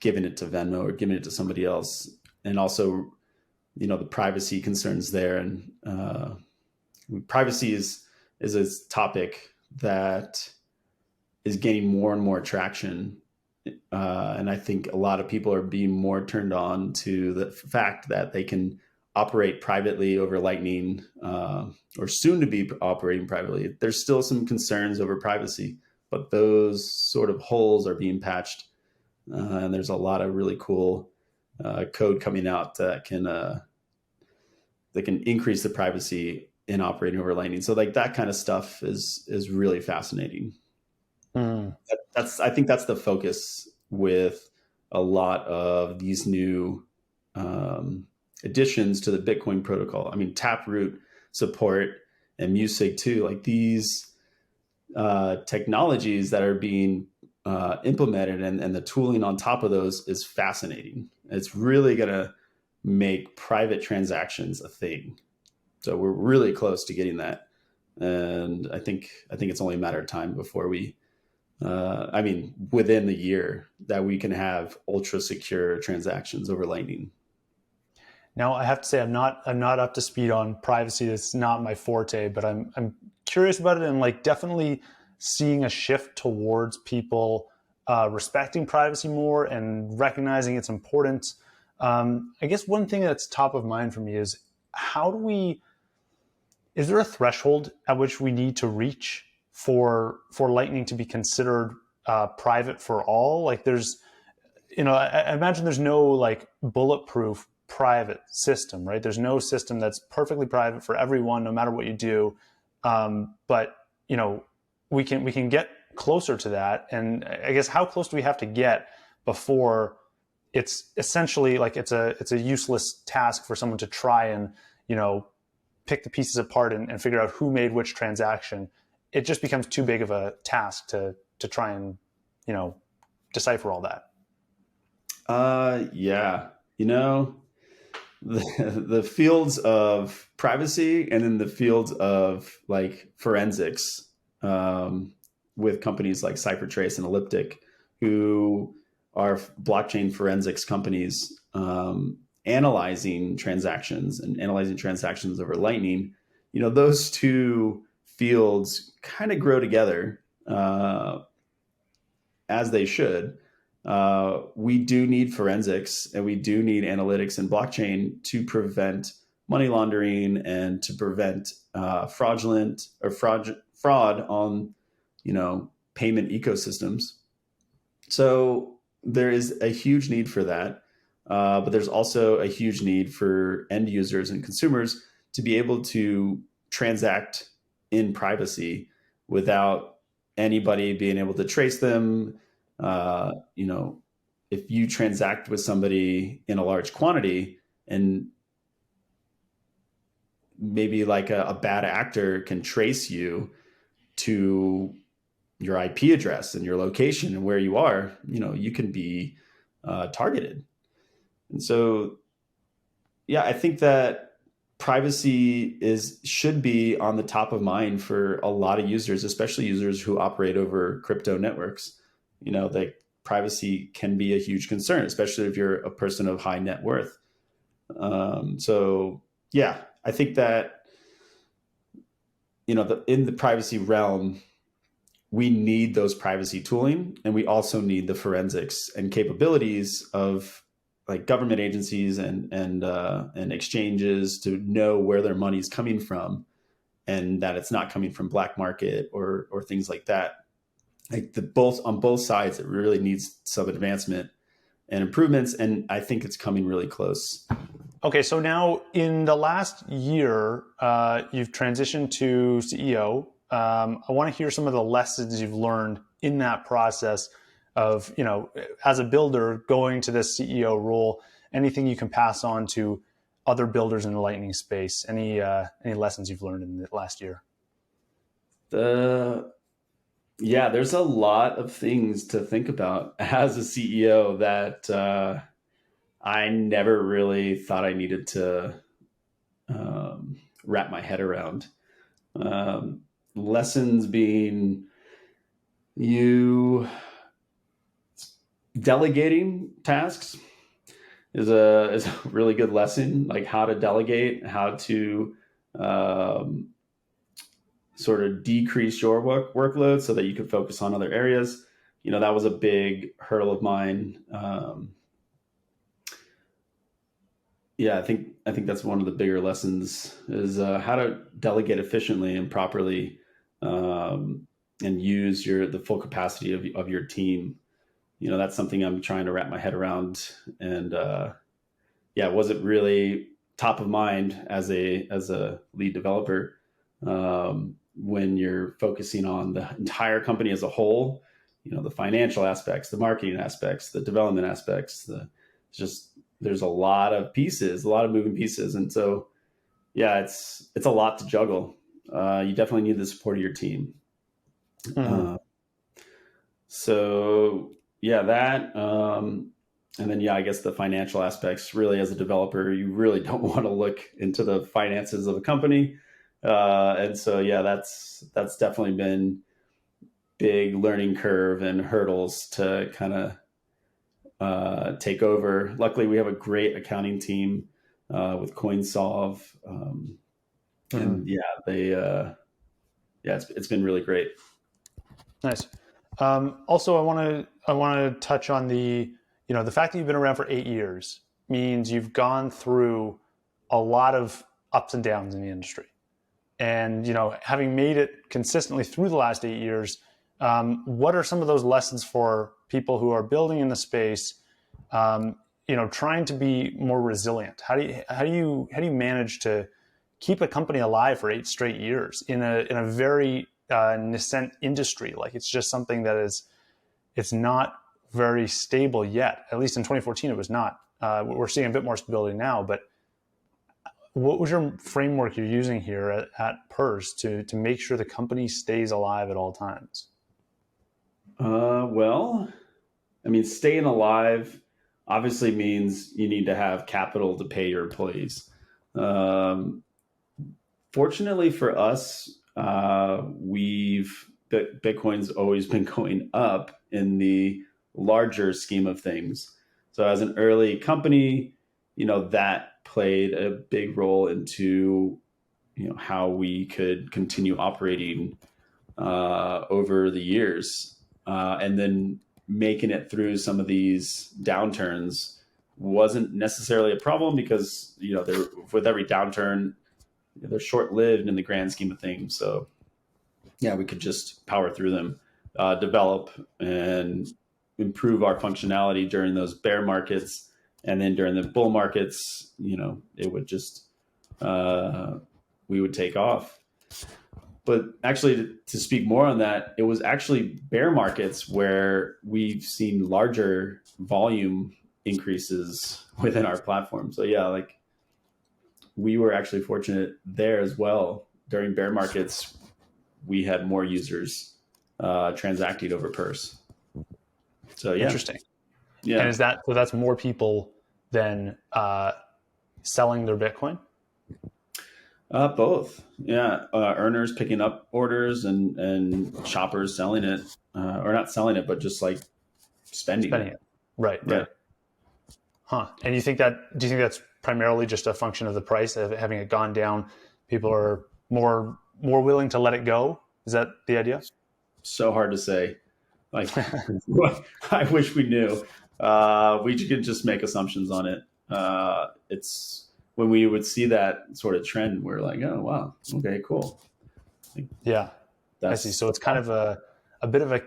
[SPEAKER 1] giving it to Venmo or giving it to somebody else. And also, the privacy concerns there. And privacy is a topic that is gaining more and more traction. And I think a lot of people are being more turned on to the fact that they can operate privately over Lightning, or soon to be operating privately. There's still some concerns over privacy, but those sort of holes are being patched. And there's a lot of really cool code coming out that can increase the privacy in operating over Lightning. So like that kind of stuff is really fascinating. I think that's the focus with a lot of these new additions to the Bitcoin protocol. I mean, Taproot support and Musig too. Like these technologies that are being implemented and the tooling on top of those is fascinating. It's really going to make private transactions a thing. So we're really close to getting that. And I think it's only a matter of time before within the year that we can have ultra secure transactions over Lightning.
[SPEAKER 3] Now, I have to say, I'm not up to speed on privacy. It's not my forte, but I'm curious about it, and like definitely seeing a shift towards people respecting privacy more and recognizing its importance. I guess one thing that's top of mind for me is is there a threshold at which we need to reach for Lightning to be considered private for all? Like there's, I imagine there's no like bulletproof private system, right? There's no system that's perfectly private for everyone, no matter what you do. But we can get closer to that. And I guess how close do we have to get before it's essentially like it's a useless task for someone to try and, pick the pieces apart and figure out who made which transaction? It just becomes too big of a task to try and, decipher all that.
[SPEAKER 1] Yeah. The fields of privacy and then the fields of like forensics, with companies like CipherTrace and Elliptic, who are blockchain forensics companies, analyzing transactions over Lightning. Those two fields kind of grow together, as they should. We do need forensics and we do need analytics and blockchain to prevent money laundering and to prevent fraud on, payment ecosystems. So there is a huge need for that. But there's also a huge need for end users and consumers to be able to transact in privacy without anybody being able to trace them. If you transact with somebody in a large quantity and maybe like a bad actor can trace you to your IP address and your location and where you are, you can be targeted. And so, yeah, I think that privacy should be on the top of mind for a lot of users, especially users who operate over crypto networks. That privacy can be a huge concern, especially if you're a person of high net worth. So, yeah, I think that, in the privacy realm, we need those privacy tooling, and we also need the forensics and capabilities of like government agencies and exchanges to know where their money is coming from, and that it's not coming from black market or things like that. Like on both sides, it really needs some advancement and improvements, and I think it's coming really close.
[SPEAKER 3] Okay, so now in the last year, you've transitioned to CEO. I want to hear some of the lessons you've learned in that process of, as a builder going to this CEO role. Anything you can pass on to other builders in the Lightning space? Any lessons you've learned in the last year?
[SPEAKER 1] There's a lot of things to think about as a CEO that I never really thought I needed to wrap my head around. Lessons being you delegating tasks is a really good lesson, like how to delegate, how to sort of decrease your workload so that you can focus on other areas. That was a big hurdle of mine. I think that's one of the bigger lessons is how to delegate efficiently and properly, and use the full capacity of your team. That's something I'm trying to wrap my head around, and it wasn't really top of mind as a lead developer. When you're focusing on the entire company as a whole, the financial aspects, the marketing aspects, the development aspects, there's a lot of pieces, a lot of moving pieces. And so, it's a lot to juggle. You definitely need the support of your team.
[SPEAKER 3] Mm-hmm.
[SPEAKER 1] That, and then, I guess the financial aspects, really, as a developer, you really don't want to look into the finances of a company. That's definitely been big learning curve and hurdles to kind of take over. Luckily, we have a great accounting team with CoinSolve, and it's been really great.
[SPEAKER 3] Nice. Also, I want to touch on the fact that you've been around for 8 years means you've gone through a lot of ups and downs in the industry. And, having made it consistently through the last 8 years, what are some of those lessons for people who are building in the space, trying to be more resilient? How do you manage to keep a company alive for 8 straight years in a very nascent industry? Like, it's just something that it's not very stable yet. At least in 2014, it was not. We're seeing a bit more stability now, but what was your framework you're using here at Purse to make sure the company stays alive at all times?
[SPEAKER 1] Staying alive obviously means you need to have capital to pay your employees. Fortunately for us, Bitcoin's always been going up in the larger scheme of things. So as an early company, that played a big role into, how we could continue operating over the years. And then making it through some of these downturns wasn't necessarily a problem because, with every downturn, they're short-lived in the grand scheme of things. So we could just power through them, develop and improve our functionality during those bear markets. And then during the bull markets, it would just, we would take off. But actually, to speak more on that, it was actually bear markets where we've seen larger volume increases within our platform. So we were actually fortunate there as well. During bear markets, we had more users transacting over Purse. So
[SPEAKER 3] Interesting.
[SPEAKER 1] Yeah.
[SPEAKER 3] And that's more people than selling their Bitcoin?
[SPEAKER 1] Both. Earners picking up orders and shoppers selling it, or not selling it, but just like spending it.
[SPEAKER 3] Right.
[SPEAKER 1] Yeah.
[SPEAKER 3] Right. Huh. And do you think that's primarily just a function of the price of having it gone down? People are more willing to let it go. Is that the idea?
[SPEAKER 1] So hard to say. Like, I wish we knew. We could just make assumptions on it. It's when we would see that sort of trend, we're like, oh, wow. Okay, cool.
[SPEAKER 3] I see. So it's kind of a bit of a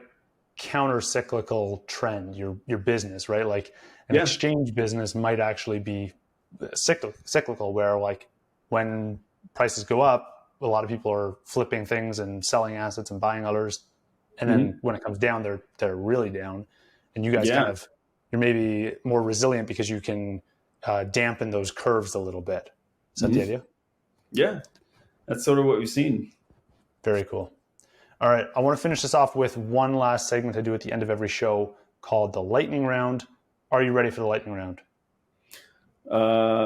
[SPEAKER 3] counter-cyclical trend, your business, right? Like an exchange business might actually be cyclical, where like when prices go up, a lot of people are flipping things and selling assets and buying others, and then when it comes down, they're really down. And you guys
[SPEAKER 1] Yeah.
[SPEAKER 3] you're maybe more resilient because you can dampen those curves a little bit. Is that the idea?
[SPEAKER 1] Yeah, that's sort of what we've seen.
[SPEAKER 3] Very cool. All right, I want to finish this off with one last segment I do at the end of every show called the lightning round. Are you ready for the lightning round?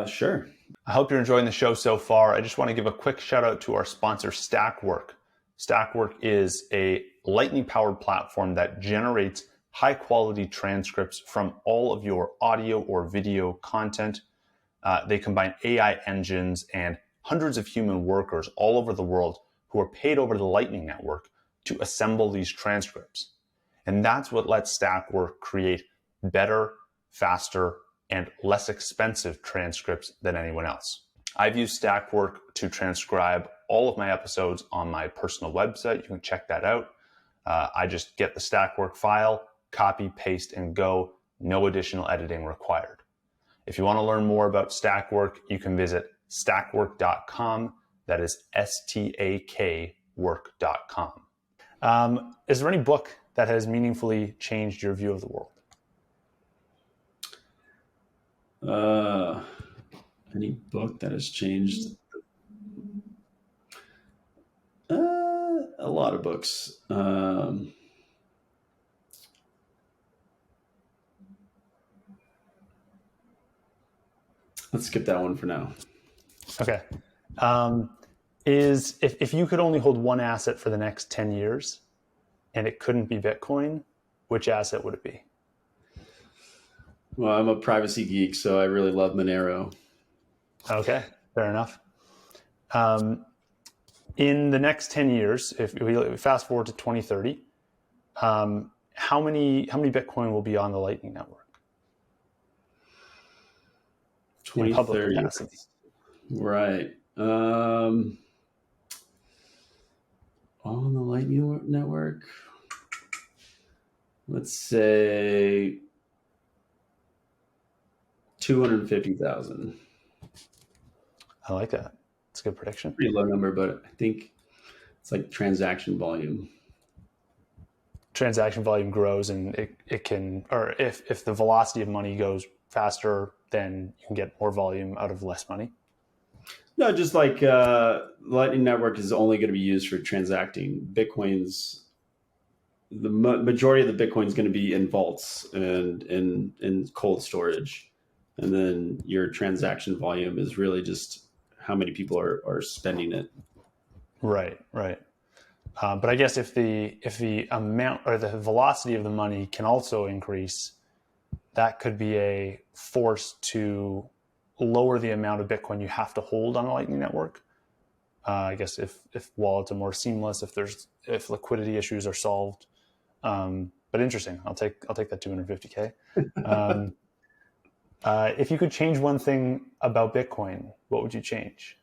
[SPEAKER 1] Sure.
[SPEAKER 2] I hope you're enjoying the show so far. I just want to give a quick shout out to our sponsor, Stackwork. Stackwork is a lightning-powered platform that generates high-quality transcripts from all of your audio or video content. They combine AI engines and hundreds of human workers all over the world who are paid over the Lightning Network to assemble these transcripts. And that's what lets Stackwork create better, faster, and less expensive transcripts than anyone else. I've used Stackwork to transcribe all of my episodes on my personal website. You can check that out. I just get the Stackwork file, copy, paste, and go. No additional editing required. If you want to learn more about Stackwork, you can visit stackwork.com. That is STAK work.com. Is there any book that has meaningfully changed your view of the world?
[SPEAKER 1] Any book that has changed? A lot of books. Let's skip that one for now.
[SPEAKER 3] Okay. If you could only hold one asset for the next 10 years and it couldn't be Bitcoin, which asset would it be?
[SPEAKER 1] Well, I'm a privacy geek, so I really love Monero.
[SPEAKER 3] Okay, fair enough. In the next 10 years, if we fast forward to 2030, how many Bitcoin will be on the Lightning Network?
[SPEAKER 1] 2030. Right. On the Lightning Network, let's say 250,000.
[SPEAKER 3] I like that. It's a good prediction.
[SPEAKER 1] Pretty low number, but I think it's like transaction volume.
[SPEAKER 3] Transaction volume grows, and it can, or if the velocity of money goes faster, then you can get more volume out of less money.
[SPEAKER 1] No, just like Lightning Network is only going to be used for transacting. The majority of the Bitcoin is going to be in vaults and in cold storage. And then your transaction volume is really just how many people are spending it.
[SPEAKER 3] Right. But I guess if the amount or the velocity of the money can also increase, that could be a force to lower the amount of Bitcoin you have to hold on the Lightning Network. I guess if wallets are more seamless, if liquidity issues are solved. But interesting. I'll take that 250K. If you could change one thing about Bitcoin, what would you change?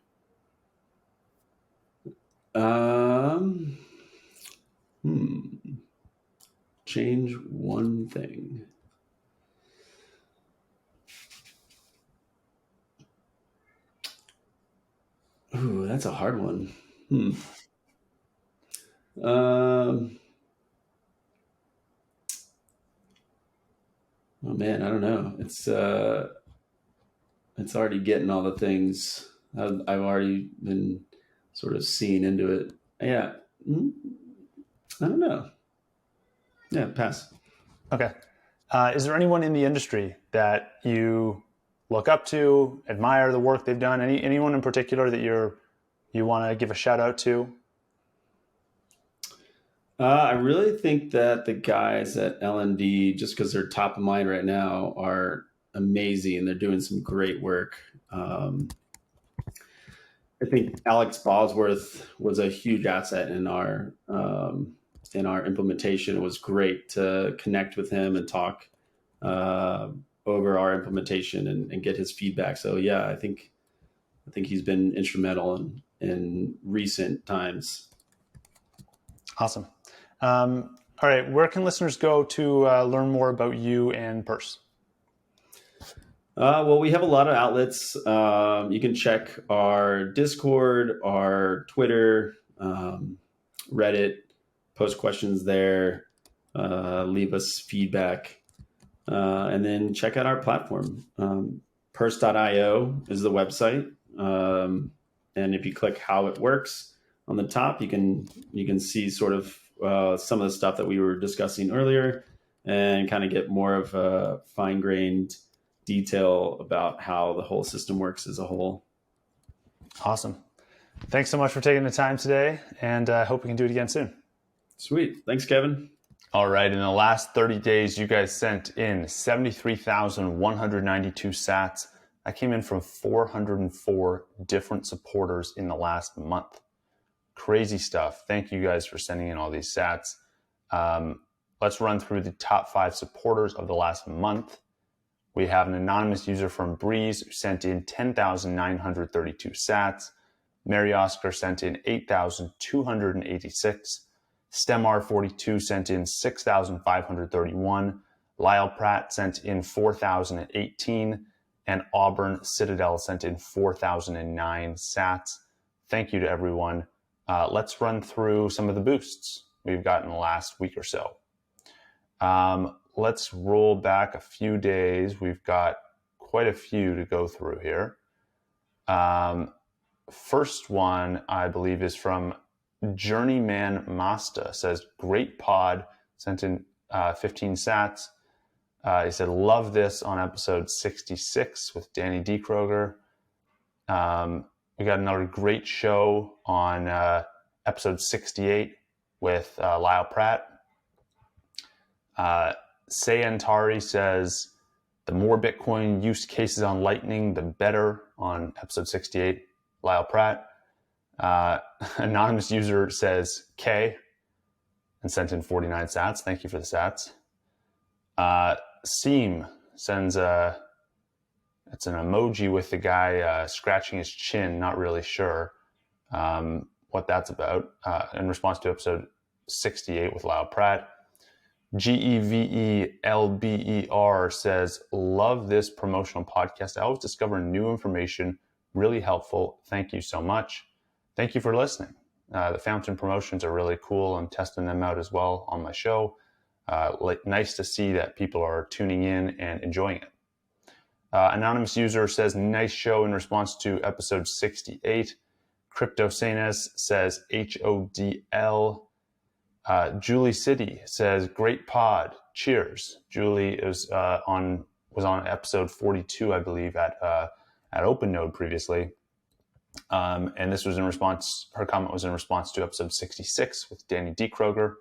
[SPEAKER 1] Change one thing. Ooh, that's a hard one. Oh man, I don't know. It's already getting all the things. I've already been sort of seeing into it. Yeah, I don't know. Yeah, pass.
[SPEAKER 3] Okay. Is there anyone in the industry that you look up to, admire the work they've done? Anyone in particular that you want to give a shout out to?
[SPEAKER 1] I really think that the guys at LND, just because they're top of mind right now, are amazing and they're doing some great work. I think Alex Bosworth was a huge asset in our implementation. It was great to connect with him and talk over our implementation and get his feedback. So yeah, I think he's been instrumental in recent times.
[SPEAKER 3] Awesome. All right, where can listeners go to learn more about you and Purse?
[SPEAKER 1] Well, we have a lot of outlets. You can check our Discord, our Twitter, Reddit, post questions there, leave us feedback, and then check out our platform. Purse.io is the website. And if you click how it works on the top, you can see sort of some of the stuff that we were discussing earlier and kind of get more of a fine-grained detail about how the whole system works as a whole.
[SPEAKER 3] Awesome. Thanks so much for taking the time today, and I hope we can do it again soon.
[SPEAKER 1] Sweet. Thanks, Kevin.
[SPEAKER 2] All right. In the last 30 days, you guys sent in 73,192 sats. That came in from 404 different supporters in the last month. Crazy stuff. Thank you guys for sending in all these sats. Let's run through the top 5 supporters of the last month. We have an anonymous user from Breeze who sent in 10,932 sats. Mary Oscar sent in 8,286. StemR42 sent in 6,531. Lyle Pratt sent in 4,018. And Auburn Citadel sent in 4,009 sats. Thank you to everyone. Let's run through some of the boosts we've got in the last week or so. Let's roll back a few days. We've got quite a few to go through here. First one, I believe, is from Journeyman Masta. Says, great pod. Sent in 15 sats. He said, love this on episode 66 with Danny D. Kroger. We got another great show on episode 68 with Lyle Pratt. Sayantari says, the more Bitcoin use cases on Lightning, the better on episode 68, Lyle Pratt. Anonymous user says K and sent in 49 sats. Thank you for the sats. Seam sends it's an emoji with the guy scratching his chin, not really sure what that's about, in response to episode 68 with Lyle Pratt. GEVELBER says, love this promotional podcast. I always discover new information, really helpful. Thank you so much. Thank you for listening. The Fountain promotions are really cool. I'm testing them out as well on my show. Nice to see that people are tuning in and enjoying it. Anonymous user says, nice show in response to episode 68. Cryptosanes says, HODL. Julie City says, great pod. Cheers. Julie was on episode 42, I believe, at OpenNode previously. And this was in response, her comment was in response to episode 66 with Danny D. Kroger.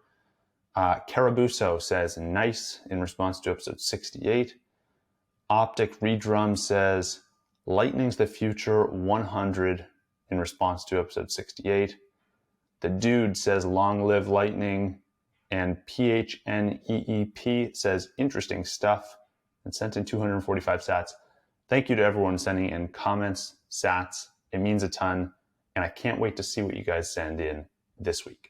[SPEAKER 2] Carabuso says, nice, in response to episode 68. Optic Redrum says, Lightning's the future, 100, in response to episode 68. The Dude says, long live Lightning. And PHNEEP says, interesting stuff, and sent in 245 sats. Thank you to everyone sending in comments, sats. It means a ton, and I can't wait to see what you guys send in this week.